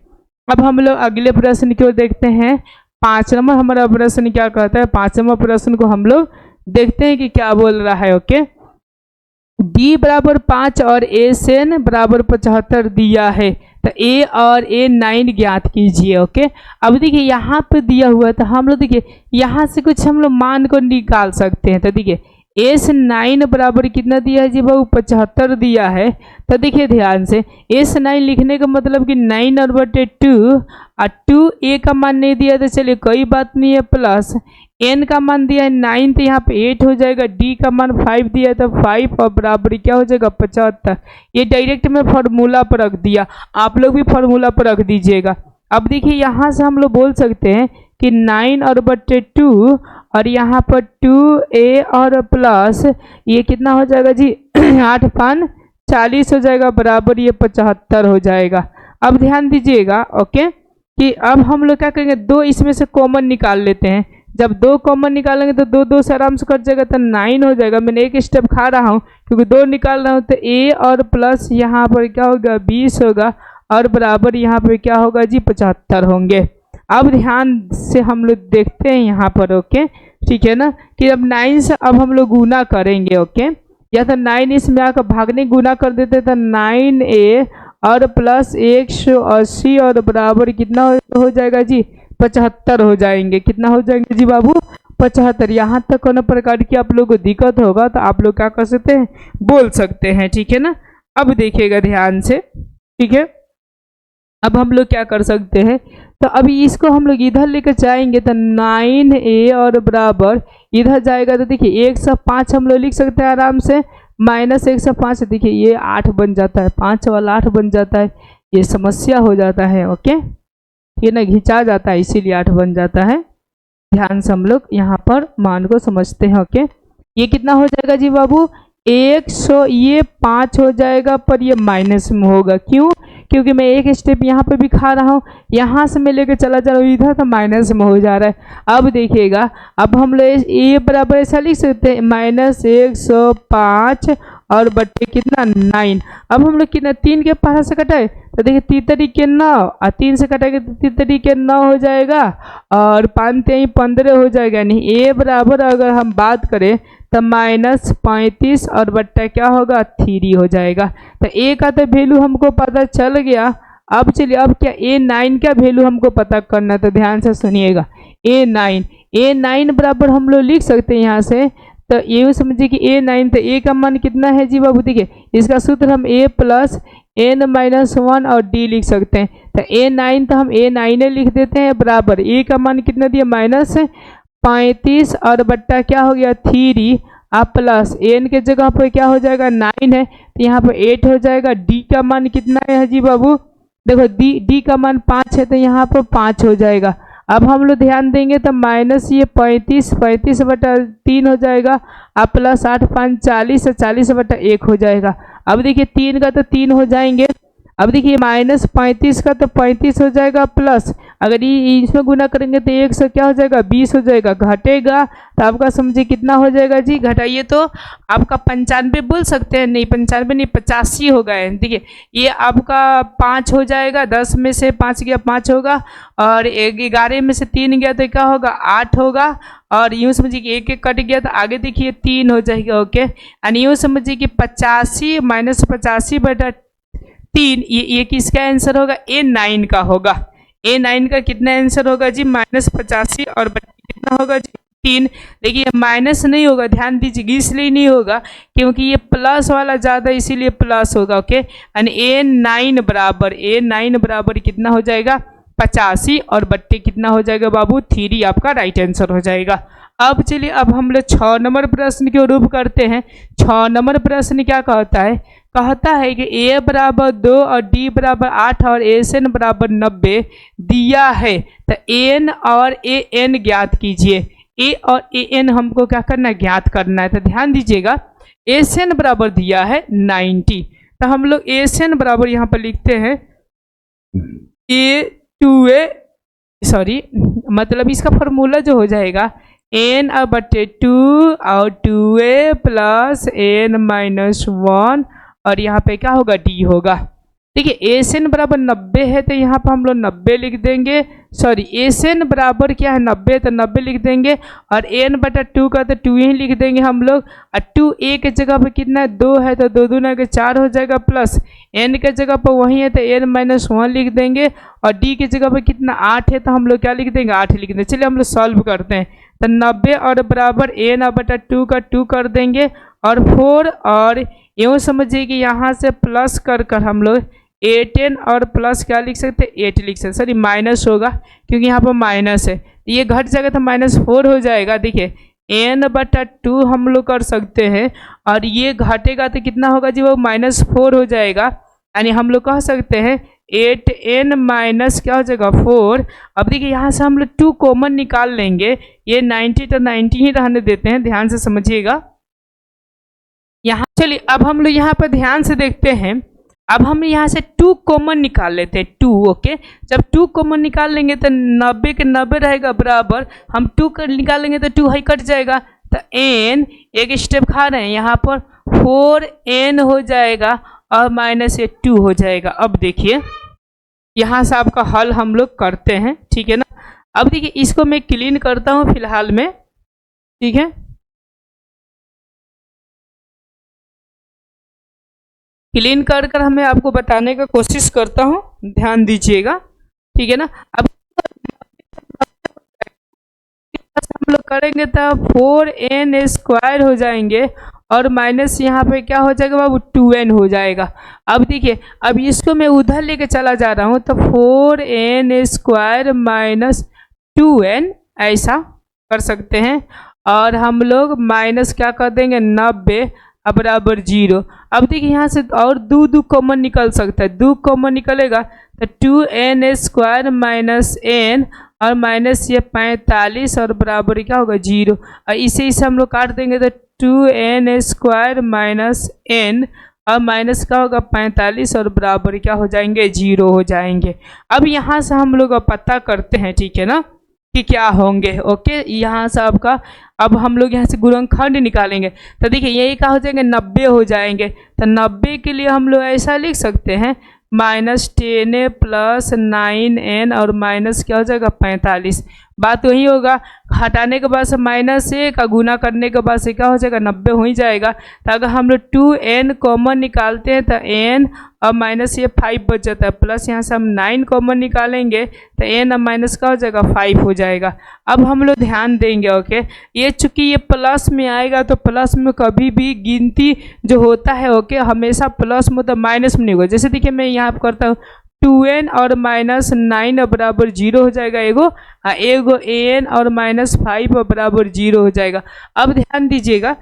अब हम लोग अगले प्रश्न की ओर देखते हैं। 5 नंबर हमारा प्रश्न क्या कहता है, 5 नंबर प्रश्न को हम लोग देखते हैं कि क्या बोल रहा है। ओके, D बराबर 5 और A बराबर 75 दिया है, तो A और A9 ज्ञात कीजिए। ओके, अब देखिए यहाँ पे दिया हुआ है तो हम लोग देखिए यहाँ से कुछ हम लोग मान को निकाल सकते हैं। तो देखिए S9 बराबर कितना दिया है जी बाबू, 75 दिया है। तो देखिए ध्यान से, S9 लिखने का मतलब कि 9 और बटे 2 और 2 A का मान नहीं दिया तो चलिए कोई बात नहीं है, प्लस N का मान दिया है 9 तो यहाँ पे 8 हो जाएगा, D का मान 5 दिया है तो 5 और बराबर क्या हो जाएगा 75। ये डायरेक्ट में फार्मूला पर रख दिया, आप लोग भी फार्मूला पर रख दीजिएगा। अब देखिए यहाँ से हम लोग बोल सकते हैं कि 9 और बटे 2 और यहाँ पर 2A और प्लस ये कितना हो जाएगा जी 8 5 40 हो जाएगा, बराबर ये 75 हो जाएगा। अब ध्यान दीजिएगा ओके, कि अब हम लोग क्या करेंगे, 2 इसमें से कॉमन निकाल लेते हैं। जब 2 कॉमन निकालेंगे तो 2 2 से आराम से कट जाएगा तो 9 हो जाएगा। मैंने एक स्टेप खा रहा हूँ क्योंकि 2 निकाल रहा हूँ, तो A और प्लस यहाँ पर क्या होगा 20 होगा और बराबर यहाँ पर क्या होगा जी 75 होंगे। अब ध्यान से हम लोग देखते हैं यहाँ पर ओके, ठीक है ना, कि अब 9 से अब हम लोग गुना करेंगे ओके, या तो 9 इसमें आकर भागने गुना कर देते तो 9A और प्लस 180 और बराबर कितना हो जाएगा जी 75 हो जाएंगे। कितना हो जाएंगे जी बाबू 75। यहाँ तक कोनो प्रकार की आप लोग को दिक्कत होगा तो आप लोग क्या कर सकते हैं, बोल सकते हैं, ठीक है ना। अब देखिएगा ध्यान से, ठीक है, अब हम लोग क्या कर सकते हैं, तो अभी इसको हम लोग इधर लेकर जाएंगे तो 9A और बराबर इधर जाएगा तो देखिए 105 हम लोग लिख सकते हैं आराम से, माइनस 105 देखिए ये 8 बन जाता है, 5 वाला 8 बन जाता है, ये समस्या हो जाता है ओके, ये ना घिंचा जाता है इसीलिए 8 बन जाता है। ध्यान से हम लोग यहाँ पर मान को समझते हैं ओके। ये कितना हो जाएगा जी बाबू 100, ये 5 हो जाएगा पर ये माइनस में होगा, क्यों, क्योंकि मैं एक स्टेप यहाँ पे भी खा रहा हूँ, यहाँ से मैं लेकर चला जा रहा हूँ इधर तो माइनस में हो जा रहा है। अब देखिएगा, अब हम लोग ये बराबर ऐसा लिख सकते हैं -105 और बट्टे कितना 9। अब हम लोग कितना 3 के पास से कटाए तो देखिए 3 तरीके 9 और 3 से कटाएंगे तो 3 तरीके 9 हो जाएगा और 5 3 15 हो जाएगा। यानी A बराबर अगर हम बात करें तो -35 और बट्टा क्या होगा 3 हो जाएगा। तो A का तो वैल्यू हमको पता चल गया। अब चलिए, अब क्या A9 का वैल्यू हमको पता करना है, तो ध्यान से सुनिएगा। A9 बराबर हम लोग लिख सकते हैं यहाँ से, तो ये समझिए कि A9 तो A का मान कितना है जी बाबू, देखिए इसका सूत्र हम A प्लस n-1 और D लिख सकते हैं। तो A9 तो हम A9 लिख देते हैं बराबर A का मान कितना दिया -35 और बट्टा क्या हो गया 3 आप प्लस n के जगह पर क्या हो जाएगा 9 है तो यहाँ पर 8 हो जाएगा। D का मान कितना है जी बाबू, देखो D का मान 5 है तो यहाँ पर 5 हो जाएगा। अब हम लोग ध्यान देंगे तो माइनस ये 35 बटा 3 हो जाएगा और प्लस 8 5 40 40 बटा 1 हो जाएगा। अब देखिए 3 का तो 3 हो जाएंगे अब देखिए -35 का तो 35 हो जाएगा प्लस, अगर ये इसमें गुना करेंगे तो 1 से क्या हो जाएगा 20 हो जाएगा, घटेगा तो आपका समझिए कितना हो जाएगा जी, घटाइए तो आपका 95 बोल सकते हैं, नहीं 95 नहीं 85 होगा। देखिए ये आपका 5 हो जाएगा, 10 में से 5 गया 5 होगा, और 11 में से 3 गया तो क्या होगा 8 होगा, और यूँ समझिए कि एक एक कट गया तो आगे देखिए 3 हो जाएगा। ओके, एंड यूँ समझिए कि 85 - 85/3 ये किसका आंसर होगा, A9 का होगा। A9 का कितना आंसर होगा जी, -85 और कितना होगा जी 3। देखिए माइनस नहीं होगा, ध्यान दीजिए, इसलिए नहीं होगा क्योंकि ये प्लस वाला ज़्यादा, इसीलिए प्लस होगा। ओके, एंड A9 बराबर कितना हो जाएगा 85 और बट्टे कितना हो जाएगा बाबू 3, आपका राइट आंसर हो जाएगा। अब चलिए अब हम लोग 6 नंबर प्रश्न के रूप करते हैं। 6 नंबर प्रश्न क्या कहता है कि a बराबर 2 और d बराबर 8 और SN बराबर 90 दिया है, तो n और an ज्ञात कीजिए। a और an हमको क्या करना है, ज्ञात करना है। तो ध्यान दीजिएगा SN बराबर दिया है 90, तो हम लोग SN बराबर यहाँ पर लिखते हैं मतलब इसका फॉर्मूला जो हो जाएगा n/2 और 2a प्लस n-1, और यहाँ पे क्या होगा d होगा। देखिए SN बराबर 90 है तो यहाँ पर हम लोग 90 लिख देंगे, सॉरी SN बराबर क्या है 90, तो 90 लिख देंगे, और n/2 का तो 2 ही लिख देंगे हम लोग, और 2a के जगह पर कितना है 2 है तो 2 दूना के 4 हो जाएगा, प्लस n के जगह पर वही है तो n-1 लिख देंगे, और d की जगह पर कितना 8 है तो हम लोग क्या लिख देंगे 8 लिख देंगे। चलिए हम लोग सॉल्व करते हैं, तो 90 और बराबर n/2 का 2 कर देंगे, और 4, और यूँ समझिए कि यहाँ से प्लस कर हम लोग 8n और प्लस क्या लिख सकते हैं 8 लिख सकते, सॉरी माइनस होगा क्योंकि यहाँ पर माइनस है, ये घट जाएगा तो -4 हो जाएगा। देखिए n/2 हम लोग कर सकते हैं, और ये घटेगा तो कितना होगा जी, वो -4 हो जाएगा, यानी हम लोग कह सकते हैं 8n माइनस क्या हो जाएगा 4। अब देखिए यहाँ से हम लोग 2 कॉमन निकाल लेंगे, ये 90 तो 90 ही रहने देते हैं, ध्यान से समझिएगा यहाँ। चलिए अब हम लोग यहाँ पर ध्यान से देखते हैं, अब हम यहाँ से 2 कॉमन निकाल लेते हैं 2। ओके, जब 2 कॉमन निकाल लेंगे तो 90 के 90 रहेगा बराबर, हम 2 कर निकालेंगे तो 2 ही कट जाएगा, तो n एक स्टेप खा रहे हैं यहाँ पर 4n हो जाएगा और माइनस ये 2 हो जाएगा। अब देखिए यहाँ से आपका हल हम लोग करते हैं, ठीक है ना। अब देखिए इसको मैं क्लीन करता हूँ फिलहाल में, ठीक है, क्लीन कर हमें आपको बताने का कोशिश करता हूँ, ध्यान दीजिएगा, ठीक है ना। अब हम लोग करेंगे तो 4n² हो जाएंगे, और माइनस यहाँ पे क्या हो जाएगा बाबू 2n हो जाएगा। अब देखिए अब इसको मैं उधर लेके चला जा रहा हूँ, तो 4n² माइनस 2n ऐसा कर सकते हैं, और हम लोग माइनस क्या कर देंगे 90 अब बराबर 0। अब देखिए यहाँ से और 2 कॉमन निकल सकता है, 2 कॉमन निकलेगा तो 2n² माइनस n और माइनस ये 45 और बराबर क्या होगा 0, और इसे हम लोग काट देंगे तो 2n² माइनस n और माइनस क्या होगा 45 और बराबर क्या हो जाएंगे 0 हो जाएंगे। अब यहाँ से हम लोग पता करते हैं, ठीक है ना, कि क्या होंगे। ओके, यहाँ से आपका अब हम लोग यहाँ से गुणनखंड निकालेंगे, तो देखिए यही क्या हो जाएंगे 90 हो जाएंगे, तो 90 के लिए हम लोग ऐसा लिख सकते हैं -10a प्लस 9n और माइनस क्या हो जाएगा 45। बात वही होगा, हटाने के बाद से -1 का गुना करने के बाद से क्या हो जाएगा 90 हो ही जाएगा। तो अगर हम लोग 2n कॉमन निकालते हैं तो n और माइनस ये 5 बच जाता है, प्लस यहाँ से हम 9 कॉमन निकालेंगे तो n और माइनस का हो जाएगा 5 हो जाएगा। अब हम लोग ध्यान देंगे, ओके, ये चूंकि ये प्लस में आएगा तो प्लस में कभी भी गिनती जो होता है, ओके, हमेशा प्लस मतलब माइनस में नहीं होगा। जैसे देखिए मैं यहाँ करता हूँ 2n और -9 बराबर 0 हो जाएगा एगो an और -5 बराबर 0 हो जाएगा। अब ध्यान दीजिएगा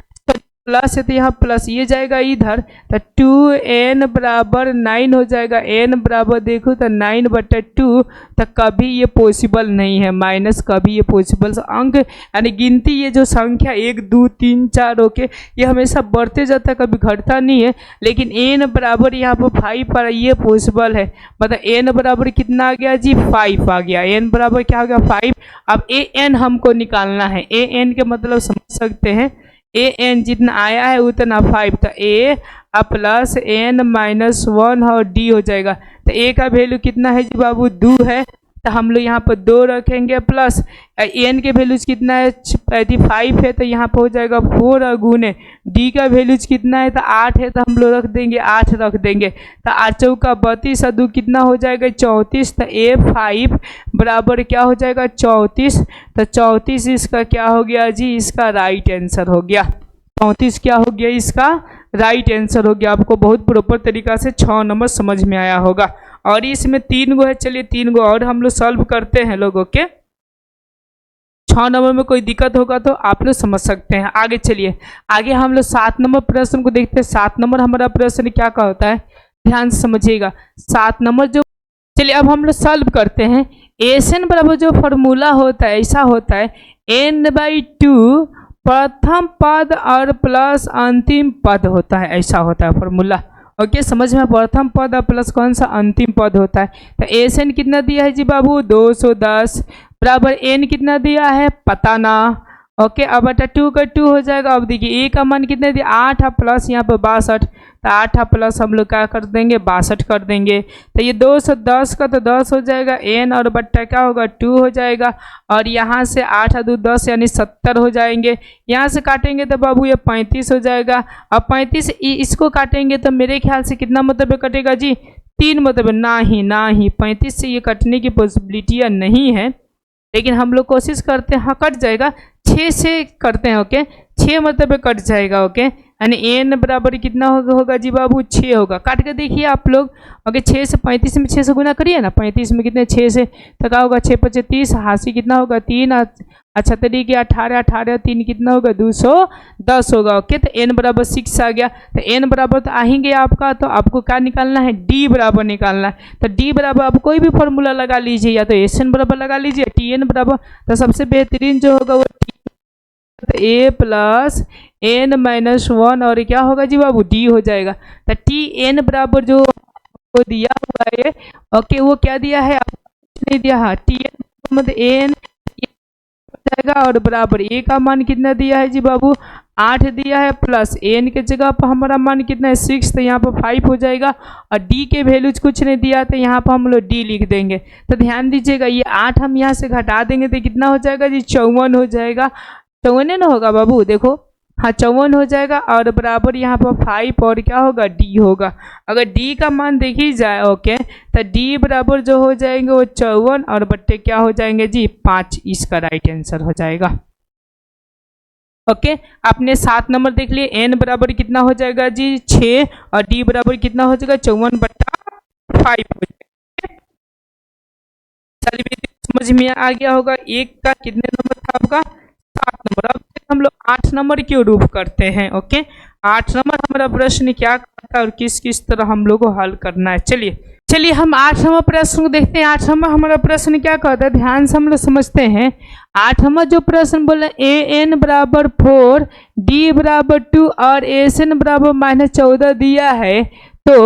प्लस है तो यहाँ प्लस ये जाएगा इधर, तो 2n बराबर 9 हो जाएगा। n बराबर देखो तो 9/2, तो कभी ये पॉसिबल नहीं है माइनस, कभी ये पॉसिबल अंक यानी गिनती ये जो संख्या 1 2 3 4 ओके ये हमेशा बढ़ते जाता है, कभी घटता नहीं है। लेकिन n बराबर यहाँ पर 5 पर ये पॉसिबल है, मतलब n बराबर कितना आ गया जी 5 आ गया। n बराबर क्या हो गया 5। अब an हमको निकालना है, an के मतलब समझ सकते हैं, an जितना आया है उतना 5, तो a प्लस n माइनस 1 और d हो जाएगा। तो a का वैल्यू कितना है जी बाबू 2 है, तो हम लोग यहाँ पर 2 रखेंगे, प्लस n के वैल्यूज कितना है 5 है, तो यहाँ पर हो जाएगा 4 और गुने d का वैल्यूज कितना है तो 8 है, तो हम लोग रख देंगे 8 रख देंगे। तो 8 चौका 32 और 2 कितना हो जाएगा 34, तो a5 बराबर क्या हो जाएगा 34। तो 34 इसका क्या हो गया जी, इसका राइट आंसर हो गया। 34 क्या हो गया, इसका राइट आंसर हो गया। आपको बहुत प्रॉपर तरीका से 6 नंबर समझ में आया होगा। और इसमें 3 गो है, चलिए 3 गो और हम लोग सॉल्व करते हैं लोग ओके। 6 नंबर में कोई दिक्कत होगा तो आप लोग समझ सकते हैं। आगे चलिए, आगे हम लोग 7 नंबर प्रश्न को देखते हैं। 7 नंबर हमारा प्रश्न क्या होता है, ध्यान से समझिएगा। 7 नंबर जो, चलिए अब हम लोग सॉल्व करते हैं। एन बराबर जो फॉर्मूला होता है ऐसा होता है n/2 प्रथम पद और प्लस अंतिम पद होता है, ऐसा होता है फॉर्मूला ओके। समझ में, प्रथम पद और प्लस कौन सा अंतिम पद होता है। तो एन कितना दिया है जी बाबू 210 बराबर n कितना दिया है पता ना ओके। अब बटा 2 का 2 हो जाएगा। अब देखिए a का मान कितने दिया 8 प्लस यहाँ पर 62, तो 8 प्लस हम लोग क्या कर देंगे 62 कर देंगे। तो ये 210 का तो 10 हो जाएगा n और बट्टा क्या होगा 2 हो जाएगा। और यहाँ से 8 और 2 10 यानी 70 हो जाएंगे। यहाँ से काटेंगे तो बाबू ये 35 हो जाएगा। अब 35 इसको काटेंगे तो मेरे ख्याल से कितना मतलब कटेगा जी 3 मतलब ना ही 35 से ये कटने की पॉसिबिलिटी नहीं है, लेकिन हम लोग कोशिश करते हैं हाँ कट जाएगा। 6 से करते हैं ओके, 6 मतलब कट जाएगा ओके। यानी n बराबर कितना होगा जी बाबू 6 होगा। काट के देखिए आप लोग ओके। 6 से 35 में 6 से गुना करिए ना, 35 में कितने 6 से तो क्या होगा 6 5 30, हासी कितना होगा 3, अच्छा तरीके 18 18 3 कितना होगा 210 होगा ओके। तो n बराबर 6 आ गया। तो n बराबर तो आ ही गया आपका, तो आपको क्या निकालना है d बराबर निकालना है। तो d बराबर आप कोई भी फॉर्मूला लगा लीजिए, या तो एन बराबर लगा लीजिए tn बराबर, तो सबसे बेहतरीन जो होगा वो तो a प्लस n माइनस 1 और क्या होगा जी बाबू d हो जाएगा। तो tn बराबर जो दिया हुआ है ओके वो क्या दिया है आपको कुछ नहीं दिया, हाँ tn मतलब n जाएगा और बराबर a का मान कितना दिया है जी बाबू 8 दिया है, प्लस n के जगह पर हमारा मान कितना है 6, तो यहाँ पर 5 हो जाएगा। और d के वैल्यूज कुछ नहीं दिया तो यहाँ पर हम लोग d लिख देंगे। तो ध्यान दीजिएगा ये 8 हम यहाँ से घटा देंगे तो कितना हो जाएगा जी 54 हो जाएगा। 54 ना होगा बाबू देखो, हाँ 54 हो जाएगा। और बराबर यहाँ पर 5 और क्या होगा d होगा। अगर d का मान देखी जाए ओके, तो d बराबर जो हो जाएंगे वो 54 और बट्टे क्या हो जाएंगे जी 5, इसका राइट आंसर हो जाएगा ओके। आपने 7 नंबर देख लिए। n बराबर कितना हो जाएगा जी 6 और d बराबर कितना हो जाएगा 54/5 हो जाएगा। समझ में आ गया होगा। एक का कितने नंबर था आपका 7 नंबर। अब हम लोग 8 नंबर की रूप करते हैं ओके। 8 नंबर हमारा प्रश्न क्या करता है और किस किस तरह हम लोग को हल करना है। चलिए हम 8 नंबर प्रश्न को देखते हैं। 8 नंबर हमारा प्रश्न क्या कहता है, ध्यान से हम लोग समझते हैं। 8 नंबर जो प्रश्न बोले an बराबर 4 d बराबर 2 और एन बराबर -14 दिया है, तो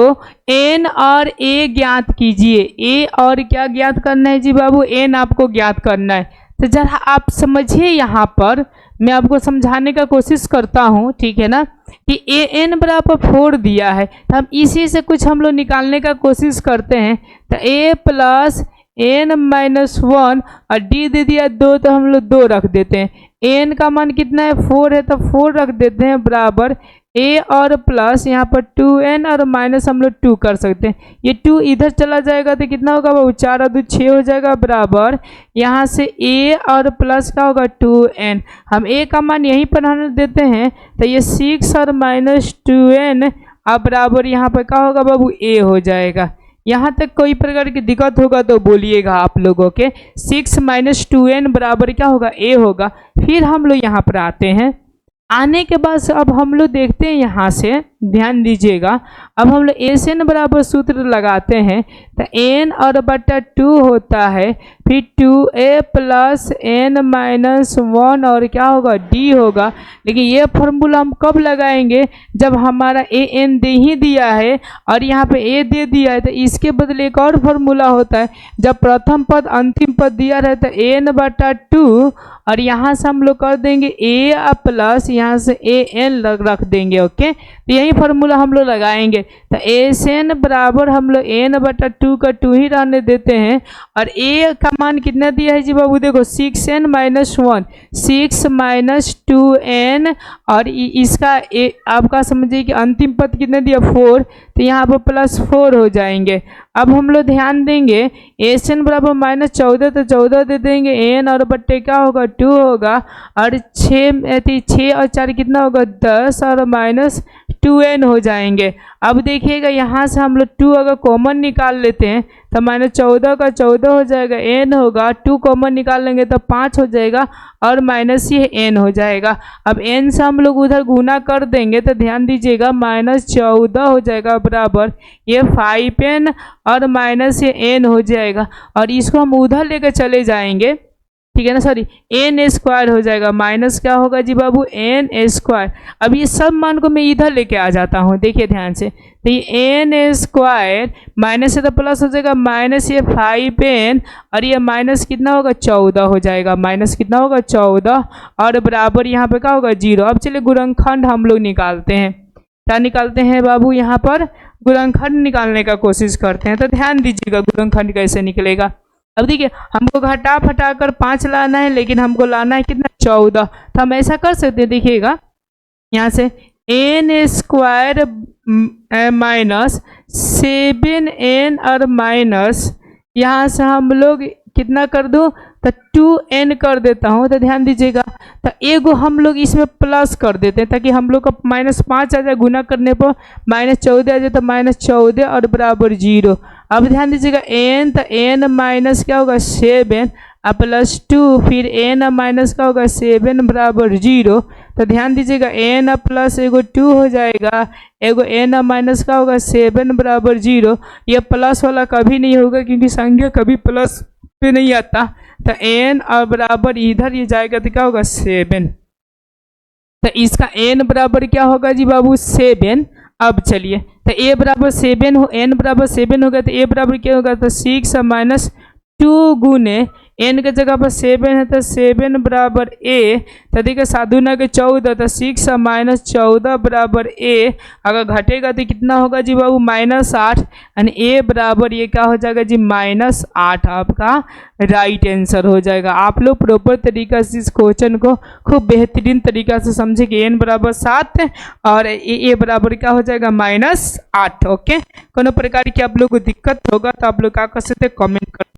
n और a ज्ञात कीजिए। a और क्या ज्ञात करना है जी बाबू n आपको ज्ञात करना है। तो जरा आप समझिए, यहाँ पर मैं आपको समझाने का कोशिश करता हूँ ठीक है ना, कि an बराबर 4 दिया है तो हम इसी से कुछ हम लोग निकालने का कोशिश करते हैं। तो a प्लस n माइनस 1 और d दे दिया 2 तो हम लोग 2 रख देते हैं। n का मान कितना है 4 है तो 4 रख देते हैं बराबर a और प्लस यहाँ पर 2n और माइनस हम लोग 2 कर सकते हैं। ये 2 इधर चला जाएगा तो कितना होगा वो 4 और 2 6 हो जाएगा बराबर यहाँ से a और प्लस का होगा 2n। हम a का मान यहीं पर हम देते हैं तो ये 6 और माइनस 2n अब बराबर यहाँ पर क्या होगा बाबू a हो जाएगा। यहाँ तक कोई प्रकार की दिक्कत होगा तो बोलिएगा आप लोगों के। 6 - 2n बराबर क्या होगा a होगा। फिर हम लोग यहाँ पर आते हैं आने के बाद से अब हम लोग देखते हैं यहाँ से, ध्यान दीजिएगा। अब हम लोग एस एन बराबर सूत्र लगाते हैं तो एन और बटा 2 होता है, फिर 2a प्लस एन माइनस 1 और क्या होगा डी होगा। लेकिन ये फॉर्मूला हम कब लगाएंगे, जब हमारा ए एन दे ही दिया है और यहाँ पे ए दे दिया है। तो इसके बदले एक और फार्मूला होता है, जब प्रथम पद अंतिम पद दिया रहता है एन बटा 2 और यहाँ से हम लोग कर देंगे ए प्लस यहाँ से ए एन रख देंगे। ओके, तो यही फार्मूला हम लोग लगाएंगे। तो एस एन बराबर हम लोग एन बटा 2 का 2 ही रहने देते हैं और ए का मान कितना दिया है जी बाबू, देखो 6n माइनस 1, 6 माइनस 2n और इसका आपका समझिए कि अंतिम पद कितना दिया 4, तो यहाँ पर प्लस 4 हो जाएंगे। अब हम लोग ध्यान देंगे एस एन बराबर माइनस 14, तो 14 दे देंगे एन और बट्टे क्या होगा 2 होगा और 6 और 4 कितना होगा 10 और माइनस 2n हो जाएंगे। अब देखिएगा यहाँ से हम लोग 2 अगर कॉमन निकाल लेते हैं तो माइनस 14 का 14 हो जाएगा, n होगा 2 कॉमन निकाल लेंगे तो 5 हो जाएगा और माइनस ये n हो जाएगा। अब n से हम लोग उधर गुना कर देंगे तो ध्यान दीजिएगा माइनस 14 हो जाएगा बराबर ये 5n और माइनस ये n हो जाएगा और इसको हम उधर लेकर चले जाएंगे, ठीक है ना, सॉरी एन स्क्वायर हो जाएगा, माइनस क्या होगा जी बाबू एन स्क्वायर। अब ये सब मान को मैं इधर लेके आ जाता हूँ, देखिए ध्यान से, तो ये एन स्क्वायर माइनस से तो प्लस हो जाएगा माइनस ये 5n और ये माइनस कितना होगा 14 हो जाएगा, माइनस कितना होगा 14 और बराबर यहाँ पे क्या होगा 0। अब चलिए गुणनखंड हम लोग निकालते हैं, क्या निकालते हैं बाबू, यहाँ पर गुणनखंड निकालने का कोशिश करते हैं। तो ध्यान दीजिएगा गुणनखंड कैसे निकलेगा। अब देखिए हमको घटा फटा कर 5 लाना है, लेकिन हमको लाना है कितना 14, तो हम ऐसा कर सकते हैं, देखिएगा यहाँ से एन स्क्वायर माइनस 7n और माइनस यहाँ से हम लोग कितना कर दो तो 2n कर देता हूँ। तो ध्यान दीजिएगा, तो एगो हम लोग इसमें प्लस कर देते हैं ताकि हम लोग का माइनस 5 आ जाए, गुना करने पर माइनस 14 आ जाए, तो माइनस 14 और बराबर 0। अब ध्यान दीजिएगा n, तो n माइनस क्या होगा 7 और प्लस 2, फिर n माइनस क्या होगा 7 बराबर 0। तो ध्यान दीजिएगा n प्लस एगो 2 हो जाएगा, एगो n माइनस का होगा 7 बराबर 0। यह प्लस वाला कभी नहीं होगा क्योंकि संख्या कभी प्लस पे नहीं आता, तो n और बराबर इधर ये जाएगा तो क्या होगा 7, तो इसका n बराबर क्या होगा जी बाबू 7। अब चलिए तो a बराबर 7 हो, n बराबर 7 होगा तो a बराबर क्या होगा, तो 6 माइनस 2 गुने n के जगह पर 7 है तो 7 बराबर a, तो देखिए 7 दूना के 14, तो 6 माइनस 14 बराबर a। अगर घटेगा तो कितना होगा जी बाबू -8 यानी a बराबर ये क्या हो जाएगा जी -8 आपका राइट आंसर हो जाएगा। आप लोग प्रॉपर तरीका से इस क्वेश्चन को खूब बेहतरीन तरीका से समझे कि n बराबर 7 और a बराबर क्या हो जाएगा -8। ओके, कोनो प्रकार की आप लोग को दिक्कत होगा तो आप लोग क्या कर सकते हैं, कमेंट कर